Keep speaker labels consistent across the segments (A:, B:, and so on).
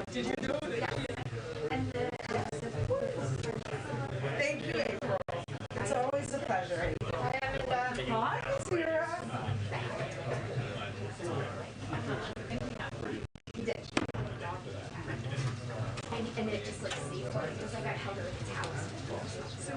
A: Did you do it? Yes. And the thank you, April. It's always a pleasure. Hi, Amanda. Hi, Sarah. He did. And it just looks safe. It was like I held her with his house. So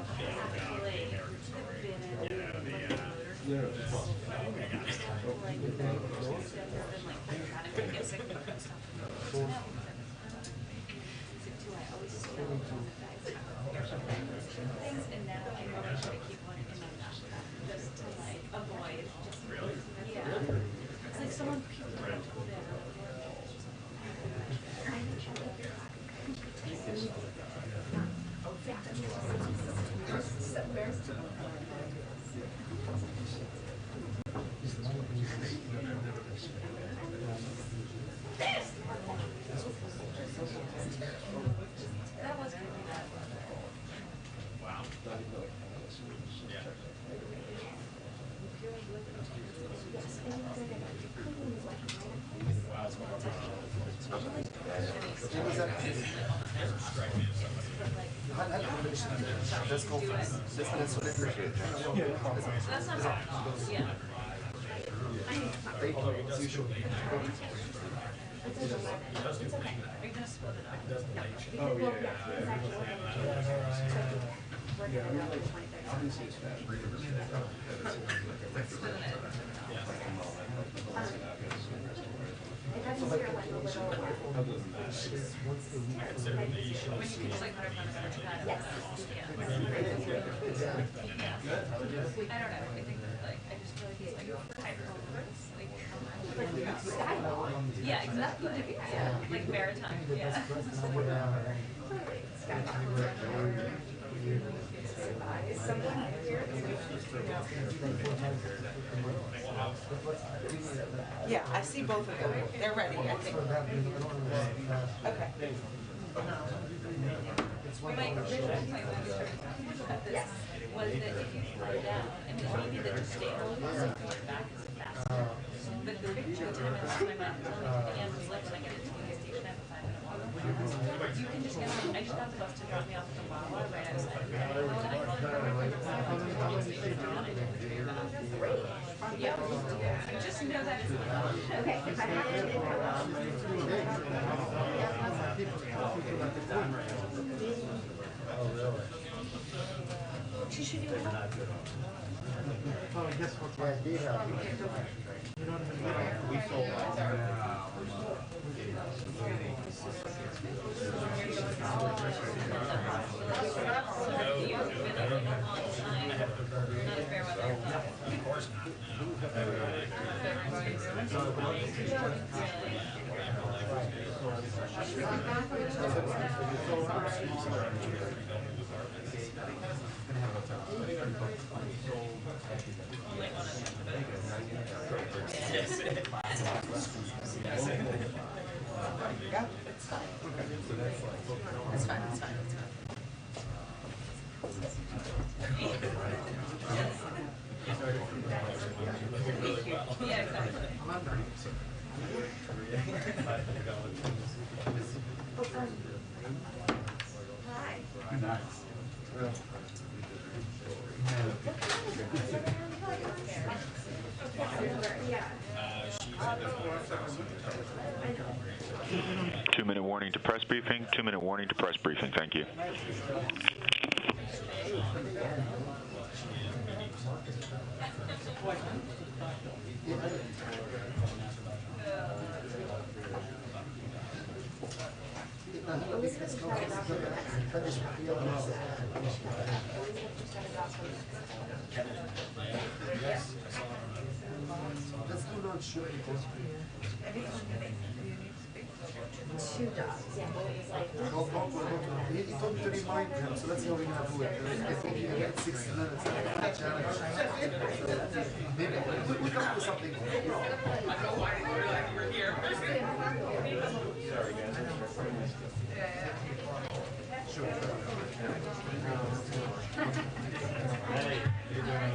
A: things, and now I know I should keep one in my mouth just to like avoid just really. Yeah. It's like someone puked right over there. That was pretty bad. Wow.
B: Let's go. That's what I appreciate.
A: That's not bad. Yeah.
B: Thank you. As usual.
A: It's okay. Are you gonna split it up?
B: Oh, yeah.
A: Yeah, exactly. Yeah, like maritime. Yeah. Yeah, I see both of them. They're ready, I think. Okay. Yes. Was that if you slow down, I mean, maybe the stable coming back is faster. But the picture time and time I'm telling you, the end was left, and I get it to the station at 5 minutes. You can just get on. I just got the bus to drop me off at the Wawa right outside. Yeah. Just know that. Okay. If I have she should do it.
B: Oh, yes, we sold Of course
A: Yeah, it's fine. It's fine, it's fine, it's fine. Yeah, exactly. Hi.
B: Nice.
A: Yeah.
C: 2-minute warning to press briefing. 2-minute warning to press briefing. Thank you.
B: Let's do not shoot because
A: Two dogs. Yeah.
B: he told me to remind him, so let's see how we're gonna do it. I think he had 6 minutes. Maybe we come up with something.
A: I know why you were here.
B: Sorry, guys. Sure. Hey, you're doing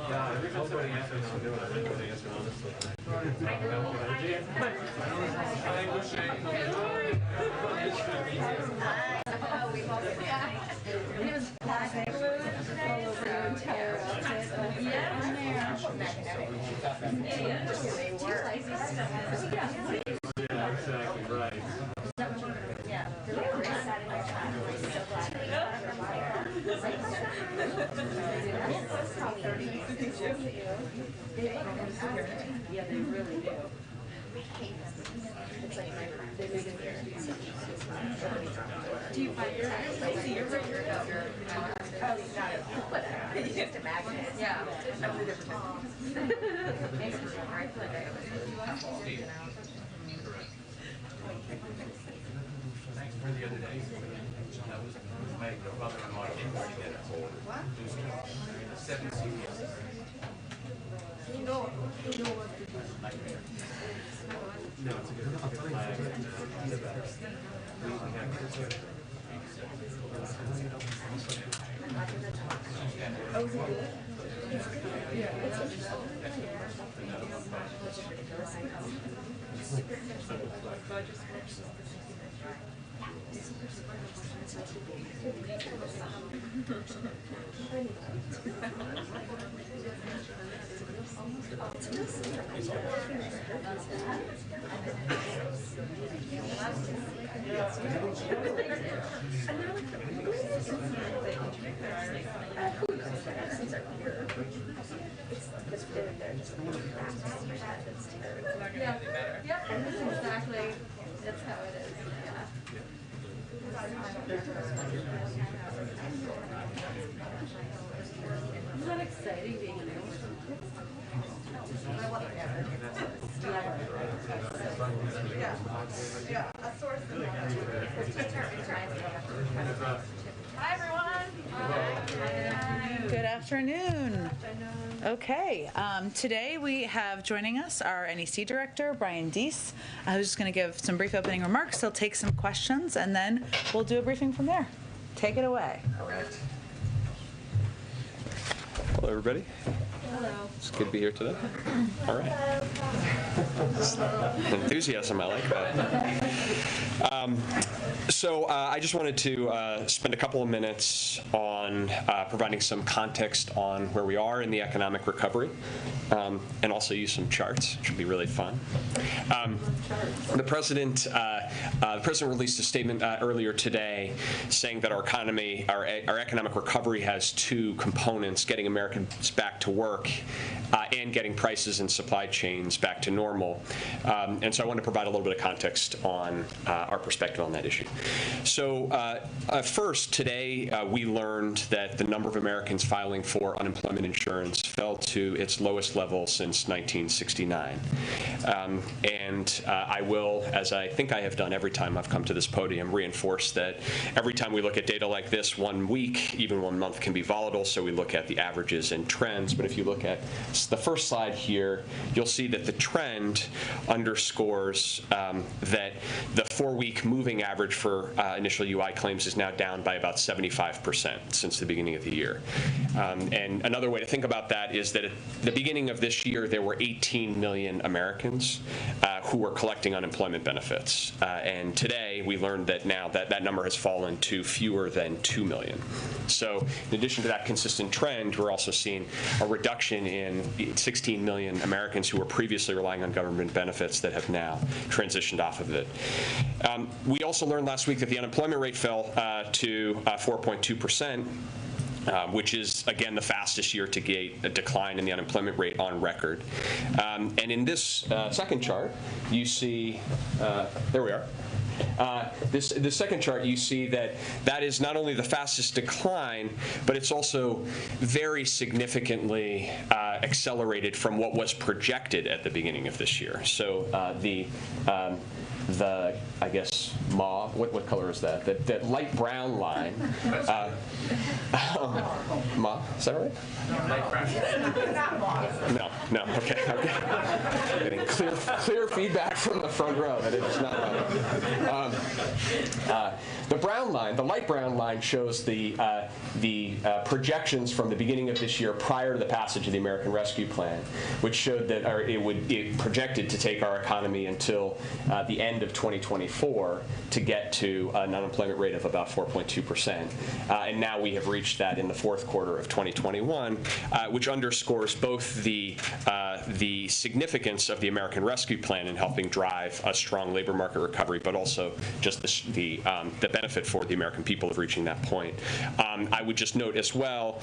B: yeah, everybody answers. I'm doing it. Everybody answers honestly.
A: And it was plastic glue all over your entire outfit. Yeah.
D: Yeah, exactly, right.
A: Yeah. Yeah, they really do. Do you find your it's just a magnet. Yeah.
E: The other day, that was my brother-in-law came to get a whole 7 CDs.
D: No, it's a good flag.
A: Oh, is it good? Yeah. Yep. Exactly. That's how it is. Yeah. Isn't that exciting being an Yeah. A source of Hi, everyone.
F: Good afternoon. Okay, today we have joining us our NEC Director, Brian Deese, who's just going to give some brief opening remarks. He'll take some questions, and then we'll do a briefing from there. Take it away.
G: All right. Hello, everybody.
A: Hello.
G: It's good to be here today. All right. Enthusiasm, I like that. So I just wanted to spend a couple of minutes on providing some context on where we are in the economic recovery, and also use some charts, which would be really fun. The president released a statement earlier today saying that our economy, our economic recovery has two components: getting Americans back to work and getting prices and supply chains back to normal. And so I want to provide a little bit of context on our perspective on that issue. So first, today we learned that the number of Americans filing for unemployment insurance fell to its lowest level since 1969. And I will, as I think I have done every time I've come to this podium, reinforce that every time we look at data like this, 1 week, even 1 month can be volatile, so we look at the averages and trends. But if you look at the first slide here, you'll see that the trend underscores that the 4-week moving average for initial UI claims is now down by about 75% since the beginning of the year. And another way to think about that is that at the beginning of this year, there were 18 million Americans who were collecting unemployment benefits. And today, we learned that now that number has fallen to fewer than 2 million. So in addition to that consistent trend, we're also seeing a reduction in 16 million Americans who were previously relying on government benefits that have now transitioned off of it. We also learned last week that the unemployment rate fell to 4.2%. Which is, again, the fastest year-to-date decline in the unemployment rate on record. And in this second chart, you see, there we are. The second chart, you see that is not only the fastest decline, but it's also very significantly accelerated from what was projected at the beginning of this year. So the I guess mauve, what color is that? That light brown line. Mauve, is that right?
E: Light brown.
A: Not mauve.
G: No, okay. Getting clear feedback from the front row that it is not mauve. The brown line, the light brown line, shows the projections from the beginning of this year prior to the passage of the American Rescue Plan, which showed that it projected to take our economy until the end of 2024 to get to an unemployment rate of about 4.2%. And now we have reached that in the fourth quarter of 2021, which underscores both the significance of the American Rescue Plan in helping drive a strong labor market recovery, but also just the benefit for the American people of reaching that point. I would just note as well,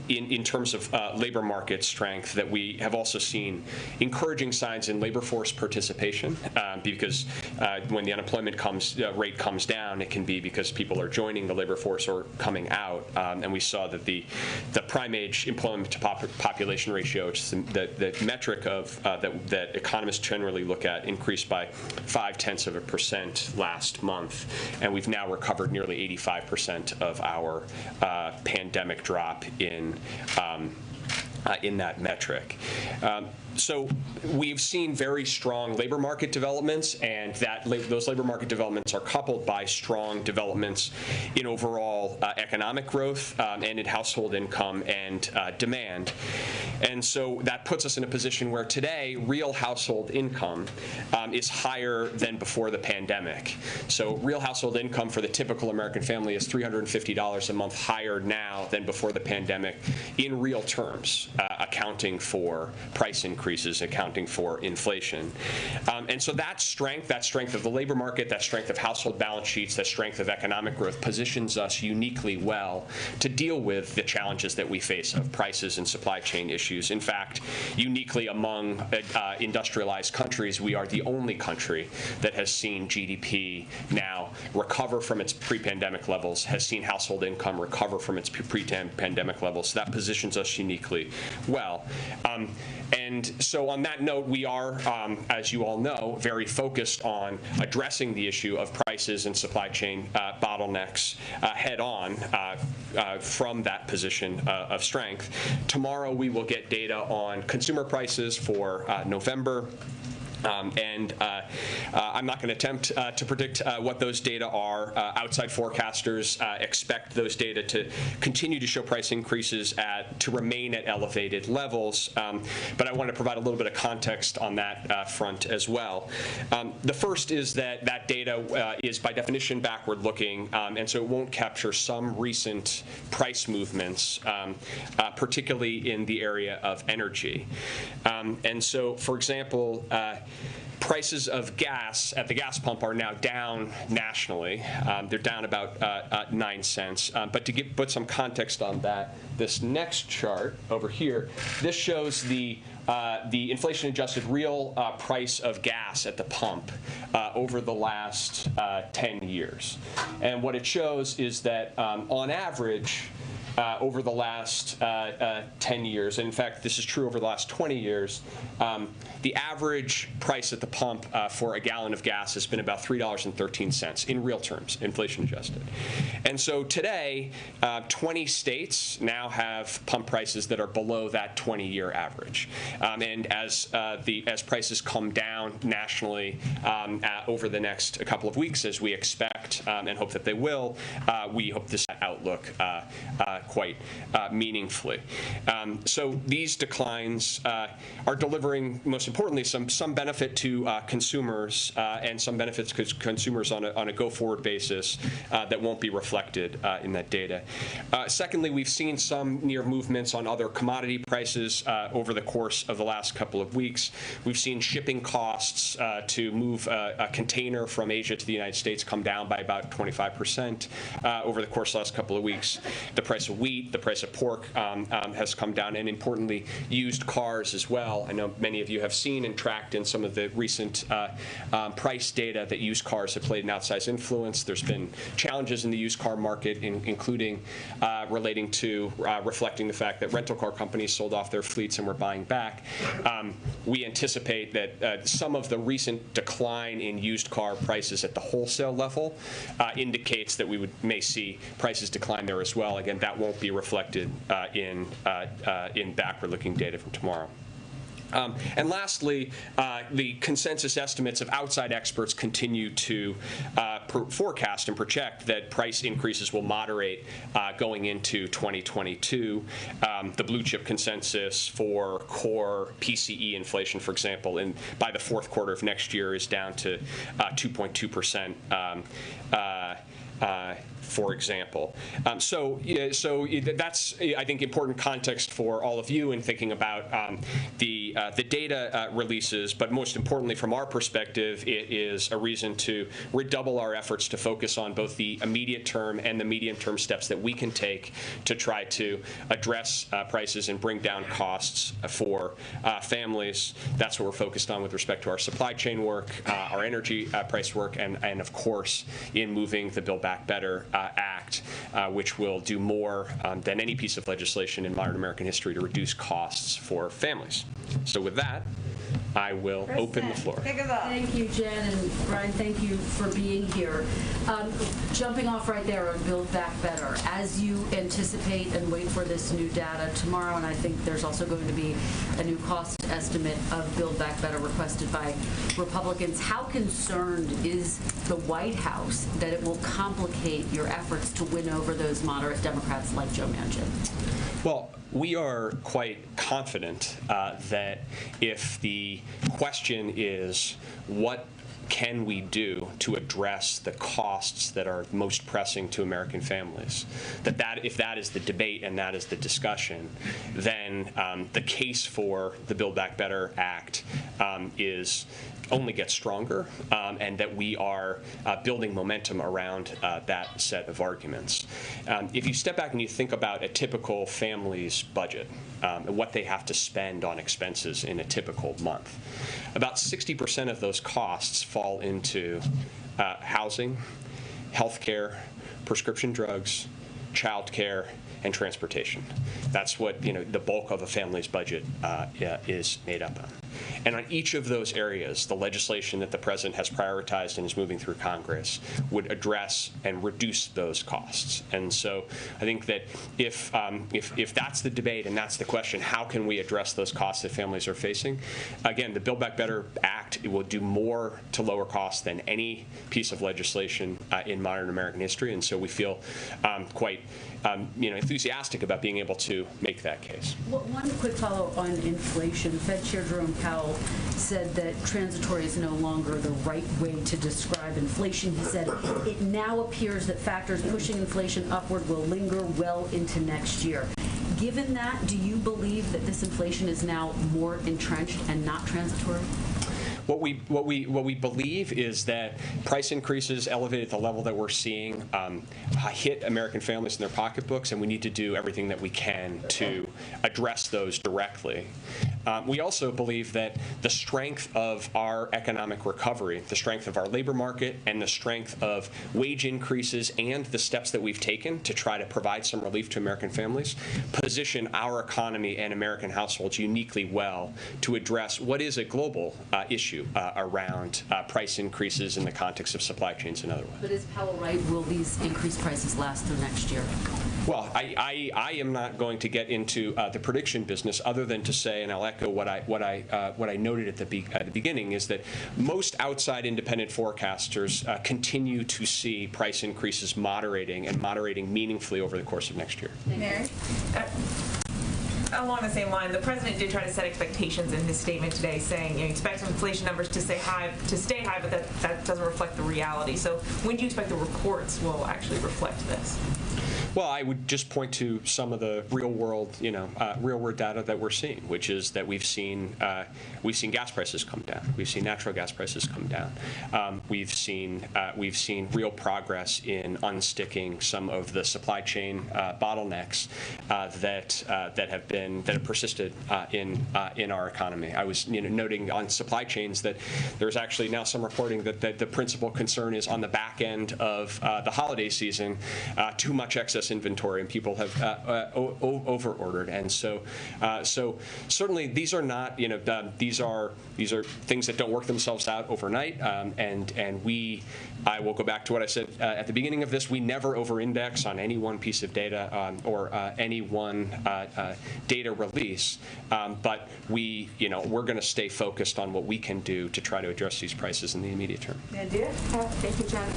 G: in terms of labor market strength, that we have also seen encouraging signs in labor force participation, because when the unemployment rate comes down, it can be because people are joining the labor force or coming out. And we saw that the prime age employment to population ratio, which is the metric of that economists generally look at, increased by 0.5% last month, and we've now recovered nearly 85% of our pandemic drop in that metric. So we've seen very strong labor market developments, and those labor market developments are coupled by strong developments in overall economic growth and in household income and demand. And so that puts us in a position where today real household income is higher than before the pandemic. So real household income for the typical American family is $350 a month higher now than before the pandemic in real terms, accounting for price increases, accounting for inflation. And so that strength of the labor market, that strength of household balance sheets, that strength of economic growth positions us uniquely well to deal with the challenges that we face of prices and supply chain issues. In fact, uniquely among industrialized countries, we are the only country that has seen GDP now recover from its pre-pandemic levels, has seen household income recover from its pre-pandemic levels. So that positions us uniquely well. And so on that note, we are, as you all know, very focused on addressing the issue of prices and supply chain bottlenecks head on from that position of strength. Tomorrow we will get data on consumer prices for November. I'm not going to attempt to predict what those data are. Outside forecasters expect those data to continue to show price increases to remain at elevated levels. But I want to provide a little bit of context on that front as well. The first is that data is by definition backward-looking, and so it won't capture some recent price movements, particularly in the area of energy. And so, for example, prices of gas at the gas pump are now down nationally. They're down about 9 cents. But to put some context on that, this next chart over here, this shows the inflation-adjusted real price of gas at the pump over the last 10 years. And what it shows is that on average, over the last 10 years, and in fact, this is true over the last 20 years, the average price at the pump for a gallon of gas has been about $3.13 in real terms, inflation adjusted. And so today, 20 states now have pump prices that are below that 20-year average. And as prices come down nationally over the next couple of weeks, as we expect and hope that they will, we hope this outlook quite meaningfully. So these declines are delivering, most importantly, some benefit to consumers and some benefits to consumers on a go-forward basis that won't be reflected in that data. Secondly, we've seen some near movements on other commodity prices over the course of the last couple of weeks. We've seen shipping costs to move a container from Asia to the United States come down by about 25% over the course of the last couple of weeks. The price of wheat, the price of pork has come down, and importantly, used cars as well. I know many of you have seen and tracked in some of the recent price data that used cars have played an outsized influence. There's been challenges in the used car market, including relating to reflecting the fact that rental car companies sold off their fleets and were buying back. We anticipate that some of the recent decline in used car prices at the wholesale level indicates that we may see prices decline there as well. Again, that won't be reflected in backward-looking data from tomorrow. And lastly, the consensus estimates of outside experts continue to forecast and project that price increases will moderate going into 2022. The blue chip consensus for core PCE inflation, for example, by the fourth quarter of next year is down to 2.2%. For example. So that's, I think, important context for all of you in thinking about the data releases, but most importantly, from our perspective, it is a reason to redouble our efforts to focus on both the immediate term and the medium-term steps that we can take to try to address prices and bring down costs for families. That's what we're focused on with respect to our supply chain work, our energy price work, and of course, in moving the Build Back Better Act, which will do more than any piece of legislation in modern American history to reduce costs for families. So with that, I will open the floor.
H: Thank you, Jen, and Brian, thank you for being here. Jumping off right there on Build Back Better, as you anticipate and wait for this new data tomorrow, and I think there's also going to be a new cost estimate of Build Back Better requested by Republicans, how concerned is the White House that it will complicate your efforts to win over those moderate Democrats like Joe Manchin?
G: Well, we are quite confident that if the question is what can we do to address the costs that are most pressing to American families, that if that is the debate and that is the discussion, then the case for the Build Back Better Act only gets stronger, and that we are building momentum around that set of arguments. If you step back and you think about a typical family's budget and what they have to spend on expenses in a typical month, about 60% of those costs fall into housing, healthcare, prescription drugs, childcare, and transportation. That's what the bulk of a family's budget is made up of. And on each of those areas, the legislation that the president has prioritized and is moving through Congress would address and reduce those costs. And so I think that if that's the debate and that's the question, how can we address those costs that families are facing? Again, the Build Back Better Act, it will do more to lower costs than any piece of legislation in modern American history. And so we feel quite enthusiastic about being able to make that case.
H: Well, one quick follow on inflation. Fed Chair Jerome Powell said that transitory is no longer the right way to describe inflation. He said it now appears that factors pushing inflation upward will linger well into next year. Given that, do you believe that this inflation is now more entrenched and not transitory?
G: What we believe is that price increases elevated at the level that we're seeing hit American families in their pocketbooks, and we need to do everything that we can to address those directly. We also believe that the strength of our economic recovery, the strength of our labor market, and the strength of wage increases and the steps that we've taken to try to provide some relief to American families position our economy and American households uniquely well to address what is a global issue around price increases in the context of supply chains and otherwise.
H: But is Powell right? Will these increased prices last through next year?
G: Well, I am not going to get into the prediction business other than to say, and I'll echo what I noted at the beginning, is that most outside independent forecasters continue to see price increases moderating meaningfully over the course of next year.
I: Mary? Along the same line, the president did try to set expectations in his statement today, saying expect inflation numbers to stay high, but that doesn't reflect the reality. So when do you expect the reports will actually reflect this?
G: Well, I would just point to some of the real world data that we're seeing, which is that we've seen gas prices come down. We've seen natural gas prices come down. We've seen real progress in unsticking some of the supply chain bottlenecks that have persisted in our economy. I was noting on supply chains that there's actually now some reporting that the principal concern is on the back end of the holiday season, too much excess excess inventory, and people have over-ordered. And so certainly these are not, these are things that don't work themselves out overnight. And I will go back to what I said at the beginning of this. We never over-index on any one piece of data or any one data release, but we're going to stay focused on what we can do to try to address these prices in the immediate term.
I: Nadia?
J: Thank you, Jen.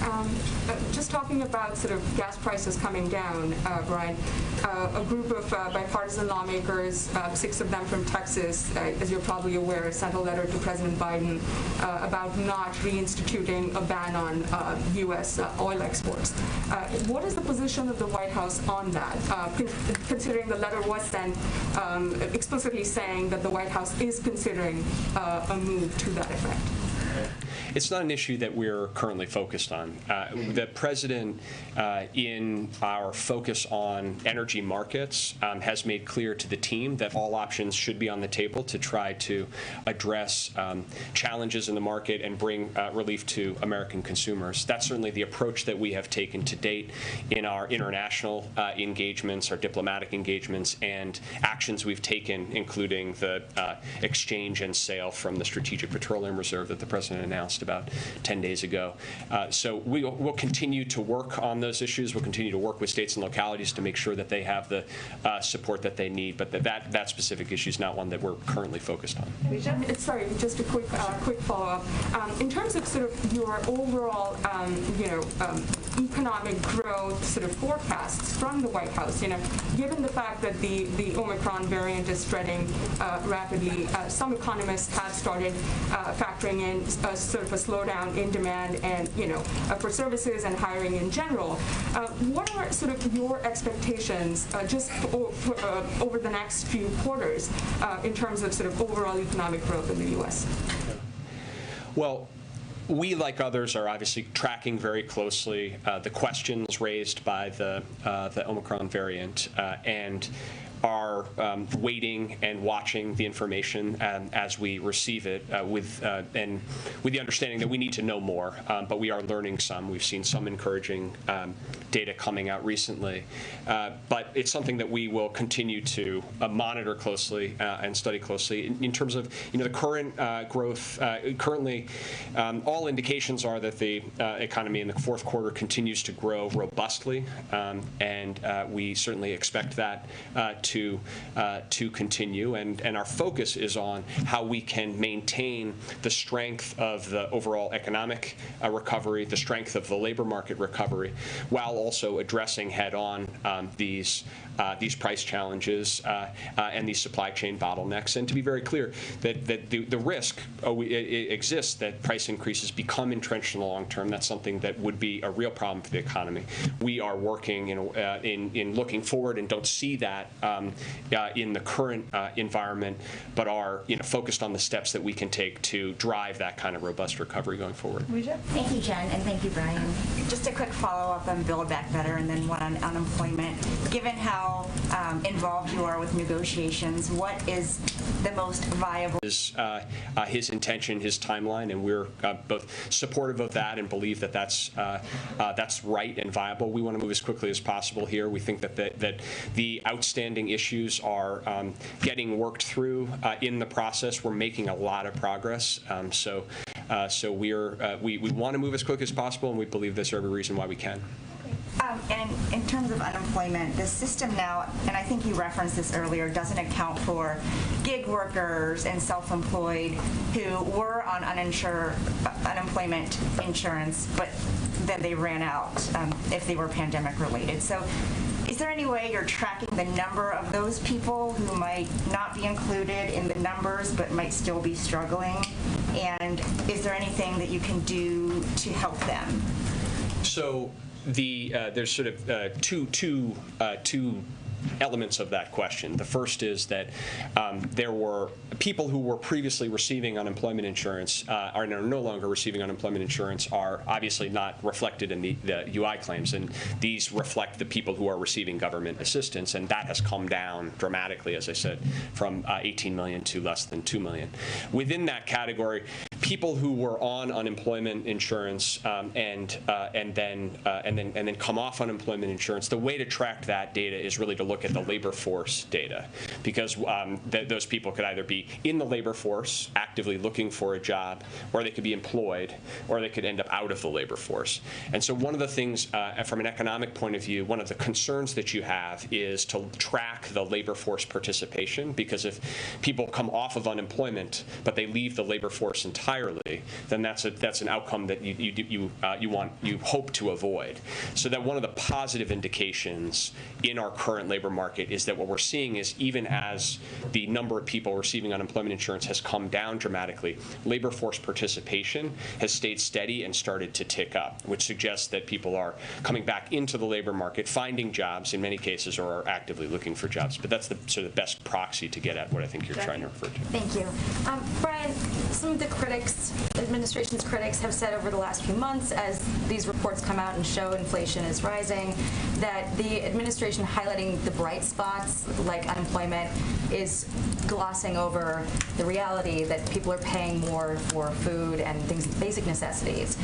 J: Just talking about sort of gas prices coming down, Brian, a group of bipartisan lawmakers, 6 of them from Texas, as you're probably aware, sent a letter to President Biden about not reinstituting a ban on U.S. oil exports. What is the position of the White House on that, considering the letter was sent explicitly saying that the White House is considering a move to that effect?
G: It's not an issue that we're currently focused on. The president, in our focus on energy markets, has made clear to the team that all options should be on the table to try to address challenges in the market and bring relief to American consumers. That's certainly the approach that we have taken to date in our international engagements, our diplomatic engagements, and actions we've taken, including the exchange and sale from the Strategic Petroleum Reserve that the president announced about 10 days ago. So we'll continue to work on those issues. We'll continue to work with states and localities to make sure that they have the support that they need, but that specific issue is not one that we're currently focused on.
J: Sorry, just a quick follow-up. In terms of sort of your overall, economic growth sort of forecasts from the White House, given the fact that the Omicron variant is spreading rapidly, some economists have started factoring in sort of a slowdown in demand and, for services and hiring in general. What are sort of your expectations just over the next few quarters in terms of sort of overall economic growth in the U.S.?
G: Well, we, like others, are obviously tracking very closely the questions raised by the Omicron variant and are waiting and watching the information as we receive it with the understanding that we need to know more, but we are learning some. We've seen some encouraging data coming out recently, but it's something that we will continue to monitor closely and study closely. In terms of the current growth, currently all indications are that the economy in the fourth quarter continues to grow robustly, and we certainly expect that to continue, and our focus is on how we can maintain the strength of the overall economic recovery, the strength of the labor market recovery, while also addressing head-on these price challenges and these supply chain bottlenecks. And to be very clear, that the risk exists that price increases become entrenched in the long term. That's something that would be a real problem for the economy. We are working in looking forward and don't see that in the current environment, but are focused on the steps that we can take to drive that kind of robust recovery going forward.
K: Thank you, Jen, and thank you, Brian. Just a quick follow-up on Build Back Better and then one on unemployment. Given how involved you are with negotiations, what is the most viable?
G: His intention, his timeline, and we're both supportive of that and believe that that's right and viable. We want to move as quickly as possible here. We think that the outstanding issues are getting worked through in the process. We're making a lot of progress. So we want to move as quickly as possible, and we believe there's every reason why we can.
K: And in terms of unemployment, the system now, and I think you referenced this earlier, doesn't account for gig workers and self-employed who were on unemployment insurance, but then they ran out if they were pandemic related. So is there any way you're tracking the number of those people who might not be included in the numbers but might still be struggling? And is there anything that you can do to help them?
G: So there's sort of two elements of that question. The first is that there were people who were previously receiving unemployment insurance are no longer receiving unemployment insurance, are obviously not reflected in the UI claims, and these reflect the people who are receiving government assistance, and that has come down dramatically, as I said, from 18 million to less than 2 million. Within that category, people who were on unemployment insurance and then come off unemployment insurance, the way to track that data is really to look at the labor force data, because those people could either be in the labor force actively looking for a job, or they could be employed, or they could end up out of the labor force. And so one of the things from an economic point of view, one of the concerns that you have is to track the labor force participation, because if people come off of unemployment but they leave the labor force entirely, then that's an outcome that you hope to avoid. So that one of the positive indications in our current labor market is that what we're seeing is, even as the number of people receiving unemployment insurance has come down dramatically, labor force participation has stayed steady and started to tick up, which suggests that people are coming back into the labor market, finding jobs in many cases, or are actively looking for jobs. But that's the sort of best proxy to get at what I think you're trying to refer to.
L: Thank you. Brian, some of the critics, administration's critics, have said over the last few months, as these reports come out and show inflation is rising, that the administration highlighting the bright spots like unemployment is glossing over the reality that people are paying more for food and things, basic necessities.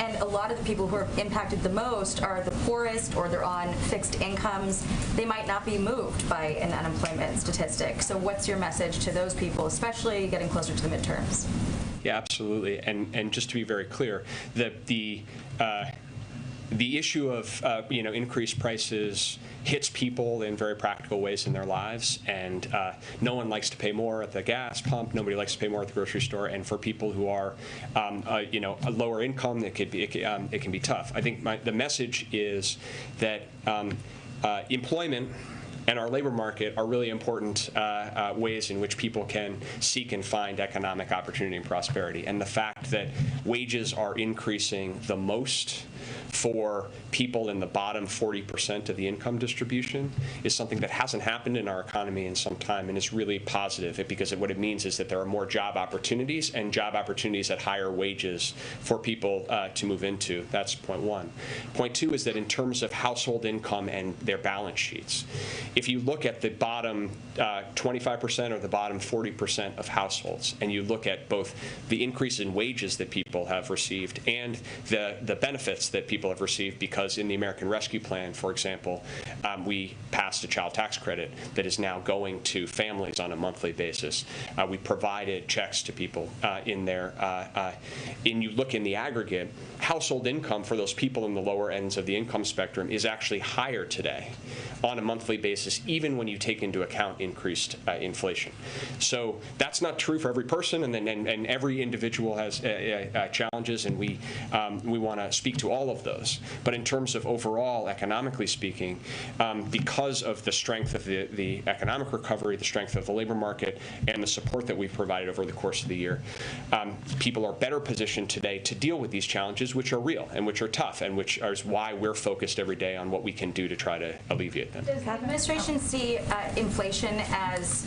L: And a lot of the people who are impacted the most are the poorest, or they're on fixed incomes. They might not be moved by an unemployment statistic. So what's your message to those people, especially getting closer to the midterms?
G: Yeah, absolutely. And just to be very clear, the issue of increased prices hits people in very practical ways in their lives, and no one likes to pay more at the gas pump. Nobody likes to pay more at the grocery store. And for people who are, a lower income, it can be tough. I think the message is that employment and our labor market are really important ways in which people can seek and find economic opportunity and prosperity. And the fact that wages are increasing the most for people in the bottom 40% of the income distribution is something that hasn't happened in our economy in some time, and it's really positive, because what it means is that there are more job opportunities, and job opportunities at higher wages for people to move into. That's point one. Point two is that in terms of household income and their balance sheets, if you look at the bottom 25% or the bottom 40% of households, and you look at both the increase in wages that people have received and the benefits that people have received, because in the American Rescue Plan, for example, we passed a child tax credit that is now going to families on a monthly basis. We provided checks to people in there. And you look in the aggregate, household income for those people in the lower ends of the income spectrum is actually higher today on a monthly basis, even when you take into account increased inflation. So that's not true for every person, and every individual has challenges, and we want to speak to all of those. But in terms of overall, economically speaking, because of the strength of the economic recovery, the strength of the labor market, and the support that we've provided over the course of the year, people are better positioned today to deal with these challenges, which are real and which are tough, and which is why we're focused every day on what we can do to try to alleviate them.
L: Does the administration see inflation as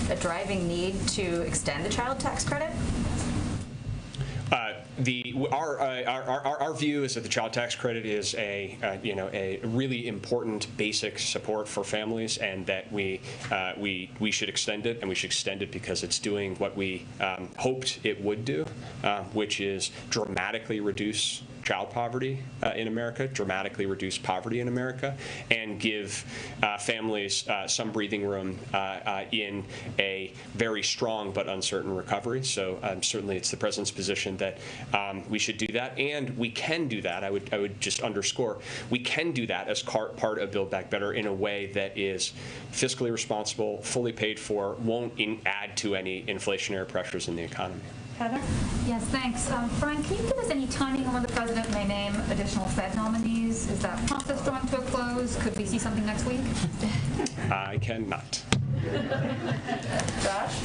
L: a driving need to extend the child tax credit?
G: Our view is that the child tax credit is a really important basic support for families, and that we should extend it, and we should extend it because it's doing what we hoped it would do, which is dramatically reduce child poverty in America, dramatically reduce poverty in America, and give families some breathing room in a very strong but uncertain recovery. So certainly it's the President's position that we should do that, and we can do that. I would just underscore, we can do that as part of Build Back Better in a way that is fiscally responsible, fully paid for, won't add to any inflationary pressures in the economy.
L: Heather?
M: Yes, thanks. Brian, can you give us any timing on when the President may name additional Fed nominees? Is that process drawing to a close? Could we see something next week?
G: I cannot.
L: Josh?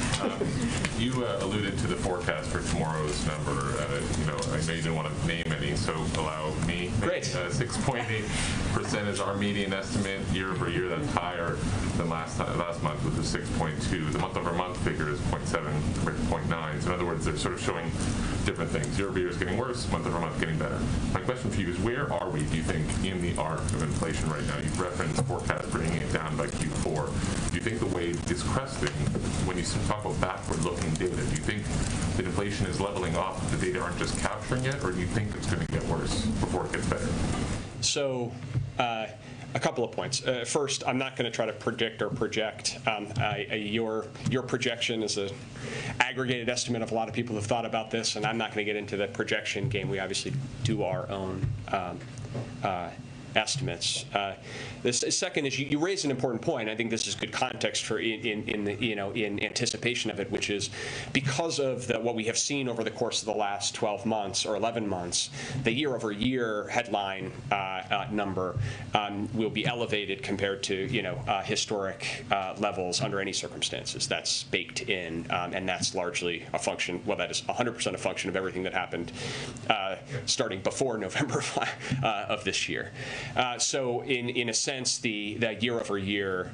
N: You alluded to the forecast for tomorrow's number. I know you didn't want to name any, so allow me.
G: Great.
N: 6.8% is our median estimate year over year. That's higher than last month, which was 6.2. The month-over-month figure is 0.7 compared to 0.9. So in other words, they're sort of showing different things. Year over year is getting worse, month-over-month getting better. My question for you is, where are we, do you think, in the arc of inflation right now? You've referenced forecast bringing it down by Q4. Do you think the wave is cresting? When you talk about backward-looking data, do you think that inflation is leveling off, the data aren't just capturing it, or do you think it's going to get worse before it gets better?
G: So, a couple of points. First, I'm not going to try to predict or project. Your projection is an aggregated estimate of a lot of people who've thought about this, and I'm not going to get into the projection game. We obviously do our own estimates. The second is you raise an important point. I think this is good context for in anticipation of it, which is because of what we have seen over the course of the last 12 months or 11 months, the year-over-year headline number will be elevated compared to historic levels under any circumstances. That's baked in, and that's largely a function. Well, that is 100% a function of everything that happened starting before November of this year. So in a sense, the year-over-year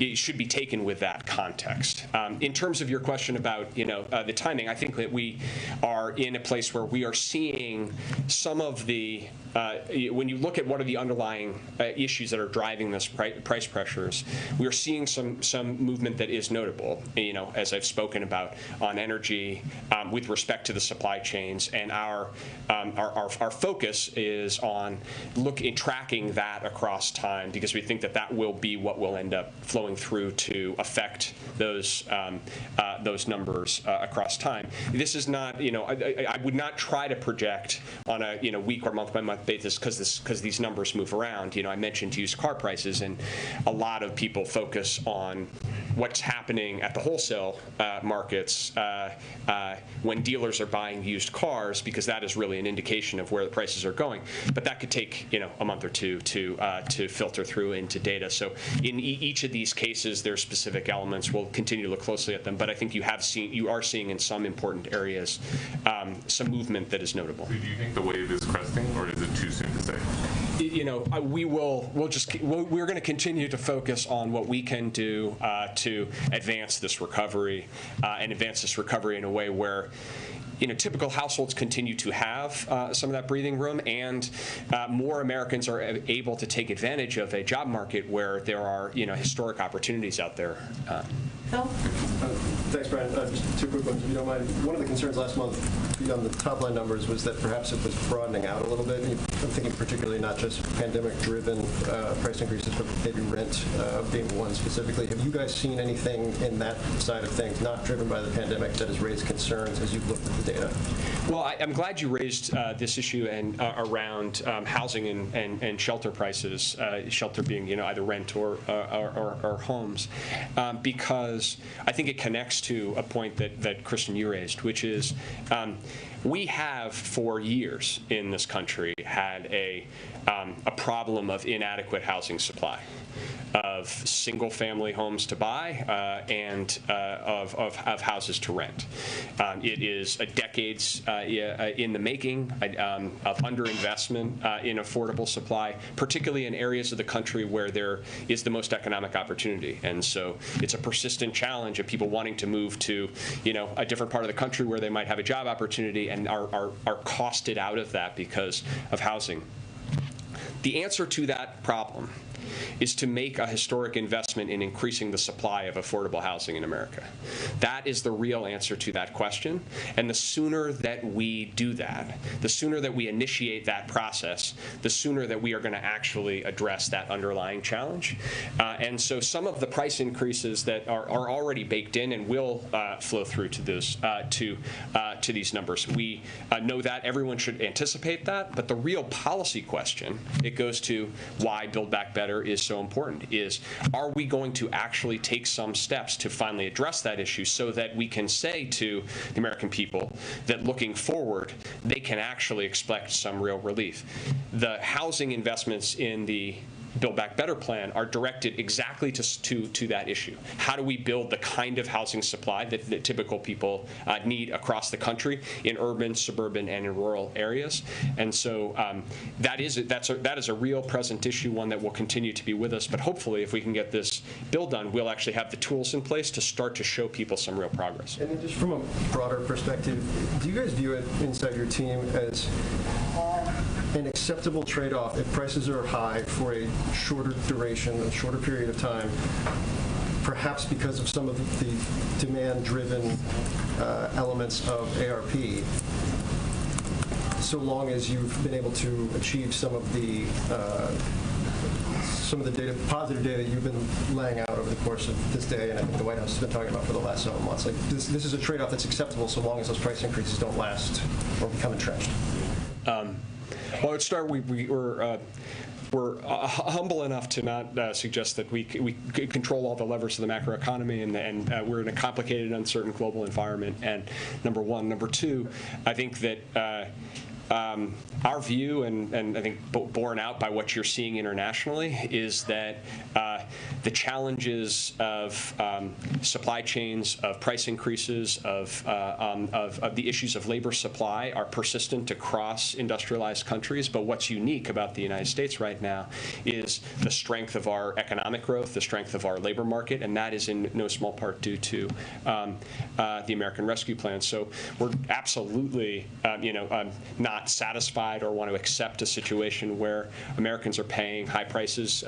G: it should be taken with that context. In terms of your question about the timing, I think that we are in a place where we are seeing some of the when you look at what are the underlying issues that are driving this price pressures, we are seeing some movement that is notable. As I've spoken about on energy, with respect to the supply chains, and our focus is on tracking that across time, because we think that will be what will end up flowing through to affect those numbers across time. This is not, I would not try to project on a week or month by month basis because these numbers move around. I mentioned used car prices, and a lot of people focus on what's happening at the wholesale markets when dealers are buying used cars, because that is really an indication of where the prices are going. But that could take a month or two to filter through into data. So in each of these cases, there are specific elements. We'll continue to look closely at them. But I think you are seeing in some important areas some movement that is notable.
N: Do you think the wave is cresting, or is it too soon to say?
G: We're going to continue to focus on what we can do to advance this recovery and advance this recovery in a way where typical households continue to have some of that breathing room, and more Americans are able to take advantage of a job market where there are historic opportunities out there.
F: Phil?
O: Thanks, Brian. Just two quick ones, if you don't mind. One of the concerns last month beyond the top line numbers was that perhaps it was broadening out a little bit. I'm thinking particularly not just pandemic-driven price increases, but maybe rent being one specifically. Have you guys seen anything in that side of things, not driven by the pandemic, that has raised concerns as you've looked at the data?
G: Well, I'm glad you raised this issue around housing and shelter prices, shelter being either rent or homes, because I think it connects to a point that Kristen, you raised, which is we have for years in this country had a problem of inadequate housing supply, of single-family homes to buy and of houses to rent. It is decades in the making of underinvestment in affordable supply, particularly in areas of the country where there is the most economic opportunity. And so it's a persistent challenge of people wanting to move to a different part of the country where they might have a job opportunity and are costed out of that because of housing. The answer to that problem is to make a historic investment in increasing the supply of affordable housing in America. That is the real answer to that question. And the sooner that we do that, the sooner that we initiate that process, the sooner that we are going to actually address that underlying challenge. And so some of the price increases that are already baked in and will flow through to those to these numbers. We know that everyone should anticipate that, but the real policy question, it goes to why Build Back Better is so important, is are we going to actually take some steps to finally address that issue so that we can say to the American people that looking forward, they can actually expect some real relief. The housing investments in the Build Back Better plan are directed exactly to that issue. How do we build the kind of housing supply that typical people need across the country in urban, suburban, and in rural areas? And so that is a real present issue, one that will continue to be with us. But hopefully, if we can get this bill done, we'll actually have the tools in place to start to show people some real progress.
O: And then just from a broader perspective, do you guys view it inside your team as an acceptable trade-off if prices are high for a shorter duration, a shorter period of time, perhaps because of some of the demand-driven elements of ARP, so long as you've been able to achieve some of the data, positive data you've been laying out over the course of this day, and I think the White House has been talking about for the last several months. Like this is a trade-off that's acceptable so long as those price increases don't last or become entrenched.
G: Well, let's start. We're humble enough to not suggest that we control all the levers of the macroeconomy, and we're in a complicated, uncertain global environment. And number one. Number two, I think that our view, and I think borne out by what you're seeing internationally, is that the challenges of supply chains, of price increases, of the issues of labor supply are persistent across industrialized countries. But what's unique about the United States right now is the strength of our economic growth, the strength of our labor market, and that is in no small part due to the American Rescue Plan. So we're absolutely, not satisfied or want to accept a situation where Americans are paying high prices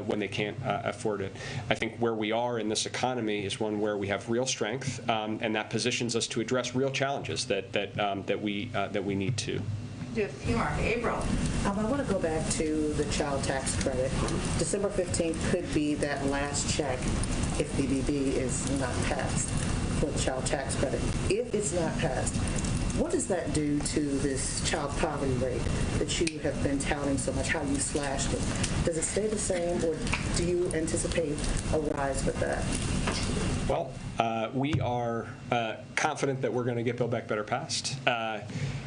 G: when they can't afford it. I think where we are in this economy is one where we have real strength, and that positions us to address real challenges that we need to.
P: Do a few more. April. I want to go back to the child tax credit. December 15th could be that last check if BBB is not passed for the child tax credit. If it's not passed, what does that do to this child poverty rate that you have been touting so much, how you slashed it? Does it stay the same, or do you anticipate a rise with that?
G: Well, we are confident that we're going to get Build Back Better passed.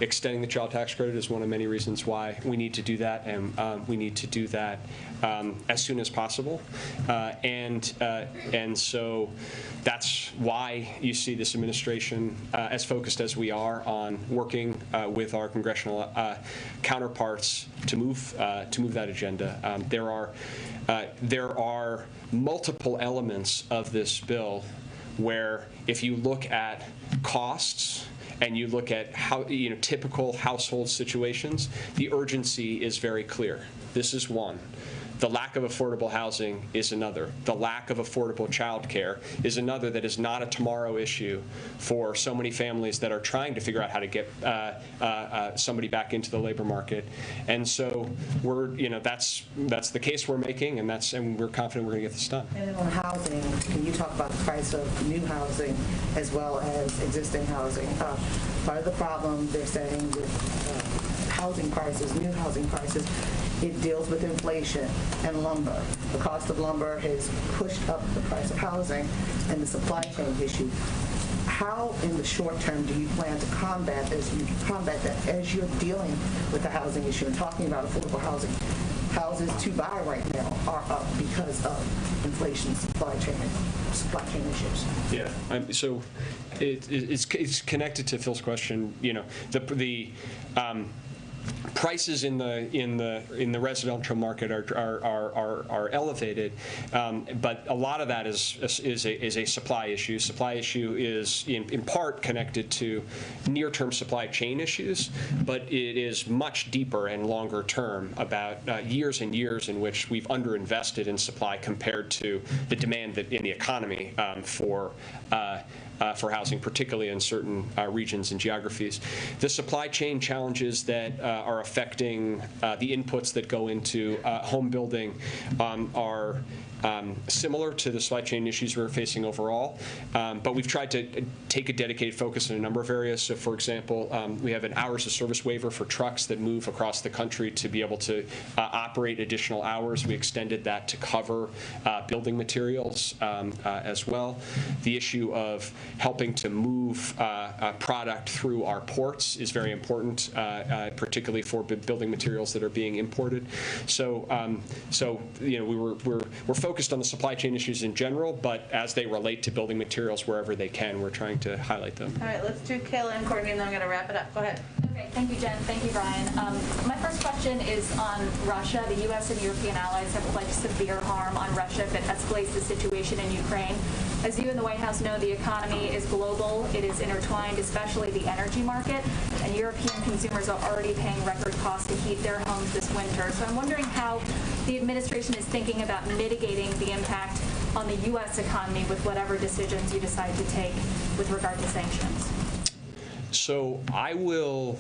G: Extending the child tax credit is one of many reasons why we need to do that, and we need to do that as soon as possible. And so that's why you see this administration as focused as we are on working with our congressional counterparts to move that agenda. There are multiple elements of this bill where, if you look at costs and you look at how typical household situations, the urgency is very clear. This is one. The lack of affordable housing is another. The lack of affordable childcare is another that is not a tomorrow issue for so many families that are trying to figure out how to get somebody back into the labor market. And so that's the case we're making, and we're confident we're going to get this done.
P: And then on housing, can you talk about the price of new housing as well as existing housing? Part of the problem they're saying with housing prices, new housing prices, it deals with inflation and lumber. The cost of lumber has pushed up the price of housing and the supply chain issue. How, in the short term, do you plan to combat that as you're dealing with the housing issue and talking about affordable housing? Houses to buy right now are up because of inflation, supply chain issues.
G: Yeah. So it's connected to Phil's question. The prices in the residential market are elevated, but a lot of that is a supply issue. Supply issue is in part connected to near-term supply chain issues, but it is much deeper and longer term about years and years in which we've underinvested in supply compared to the demand in the economy for housing, particularly in certain regions and geographies. The supply chain challenges that are affecting the inputs that go into home building are similar to the supply chain issues we're facing overall, but we've tried to take a dedicated focus in a number of areas. So, for example, we have an hours of service waiver for trucks that move across the country to be able to operate additional hours. We extended that to cover building materials as well. The issue of helping to move product through our ports is very important, particularly for building materials that are being imported. So we're focused on the supply chain issues in general, but as they relate to building materials wherever they can, we're trying to highlight them.
F: All right, let's do Kayla and Courtney, and then I'm going to wrap it up. Go ahead.
L: Okay.
M: Thank you, Jen. Thank you, Brian. My first question is on Russia. The U.S. and European allies have pledged severe harm on Russia if it escalates the situation in Ukraine. As you in the White House know, the economy is global. It is intertwined, especially the energy market. And European consumers are already paying record costs to heat their homes this winter. So I'm wondering how the administration is thinking about mitigating the impact on the U.S. economy with whatever decisions you decide to take with regard to sanctions.
G: So I will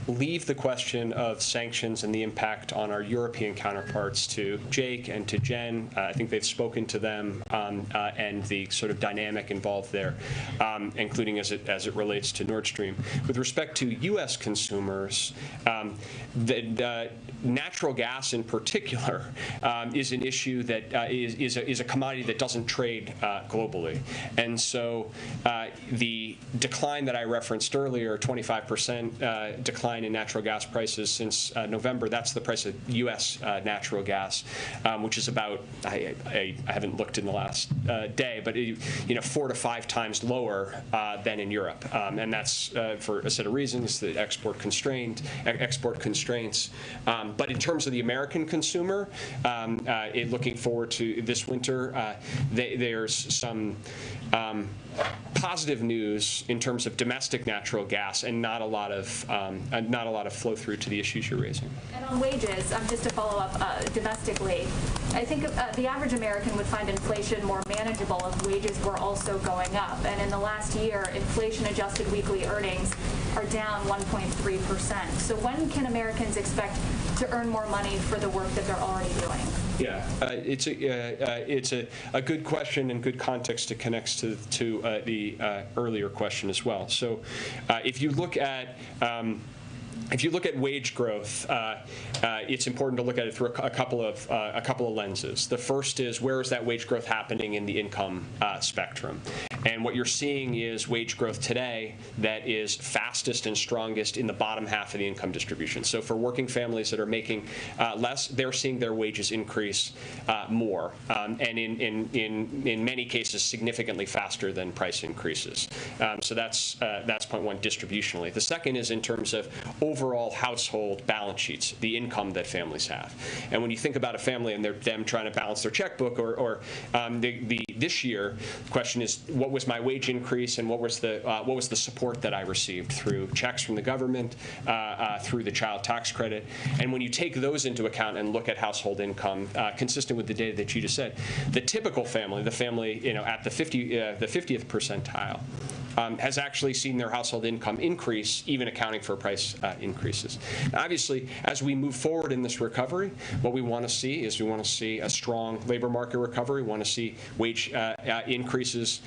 G: leave the question of sanctions and the impact on our European counterparts to Jake and to Jen. I think they've spoken to them and the sort of dynamic involved there, including as it relates to Nord Stream. With respect to U.S. consumers, the natural gas in particular is an issue that is a commodity that doesn't trade globally. And so the decline that I referenced earlier, 25% decline in natural gas prices since November, that's the price of U.S. natural gas, which is about, I haven't looked in the last day, but 4 to 5 times lower than in Europe. And that's for a set of reasons, the export constraints. But in terms of the American consumer, looking forward to this winter, there's some positive news in terms of domestic natural gas, and not a lot of flow through to the issues you're raising.
M: And on wages, just to follow up domestically, I think the average American would find inflation more manageable if wages were also going up. And in the last year, inflation-adjusted weekly earnings are down 1.3%. So when can Americans expect to earn more money for the work that they're already doing?
G: Yeah, it's a good question and good context to connect to the earlier question as well. So if you look at wage growth, it's important to look at it through a couple of lenses. The first is, where is that wage growth happening in the income spectrum? And what you're seeing is wage growth today that is fastest and strongest in the bottom half of the income distribution. So for working families that are making less, they're seeing their wages increase more, and in many cases significantly faster than price increases. So that's point one distributionally. The second is in terms of overall household balance sheets, the income that families have. And when you think about a family and them trying to balance their checkbook, or this year, the question is, what was my wage increase, and what was the support that I received through checks from the government, through the child tax credit. And when you take those into account and look at household income, consistent with the data that you just said, the typical family, the family at the 50th percentile, has actually seen their household income increase, even accounting for price increases. Now, obviously, as we move forward in this recovery, what we want to see is a strong labor market recovery. We want to see wage increases,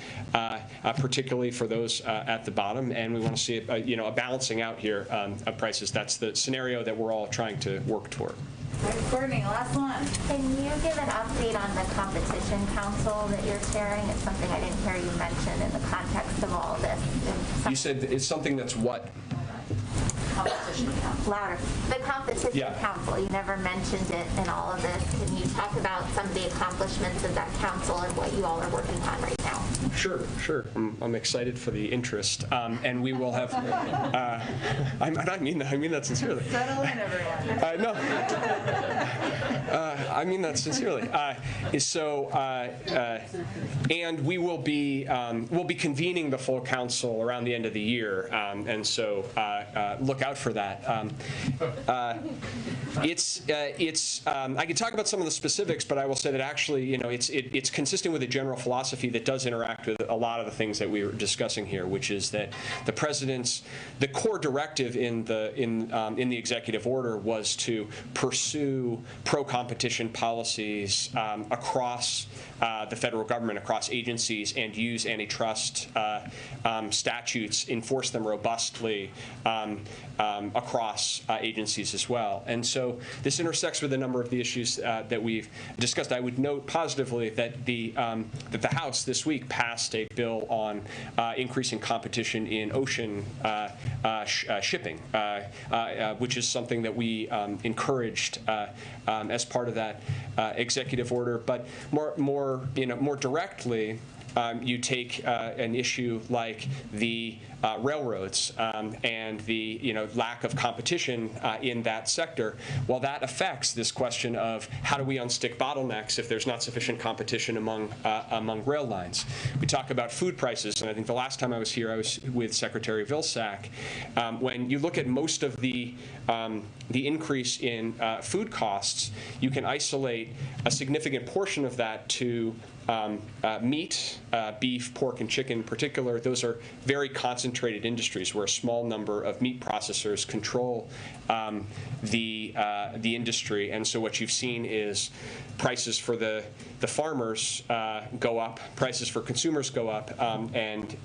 G: particularly for those at the bottom, and we want to see a balancing out here of prices. That's the scenario that we're all trying to work toward.
F: Courtney, last one.
Q: Can you give an update on the Competition Council that you're chairing? It's something I didn't hear you mention in the context of all this.
G: You said it's something that's what?
Q: Competition Council. Louder. The Competition Council. You never mentioned it in all of this. Can you talk about some of the accomplishments of that council and what you all are working on right now?
G: Sure. I'm excited for the interest, and we will have. I mean that sincerely.
F: Settle in, everyone.
G: No. I mean that sincerely. And we will be convening the full council around the end of the year, and so look out for that. I could talk about some of the specifics, but I will say that actually, it's consistent with a general philosophy that does interact with a lot of the things that we were discussing here, which is that the core directive in the executive order was to pursue pro-competition policies across the federal government, across agencies, and use antitrust statutes, enforce them robustly across agencies as well. And so this intersects with a number of the issues that we've discussed. I would note positively that the House this week passed a bill on increasing competition in ocean shipping, which is something that we encouraged as part of that executive order. But more directly, you take an issue like the railroads and the lack of competition in that sector. Well, that affects this question of how do we unstick bottlenecks if there's not sufficient competition among rail lines. We talk about food prices, and I think the last time I was here, I was with Secretary Vilsack. When you look at most of the increase in food costs, you can isolate a significant portion of that to meat, beef, pork, and chicken in particular. Those are very concentrated industries where a small number of meat processors control the industry. And so what you've seen is prices for the farmers go up, prices for consumers go up, and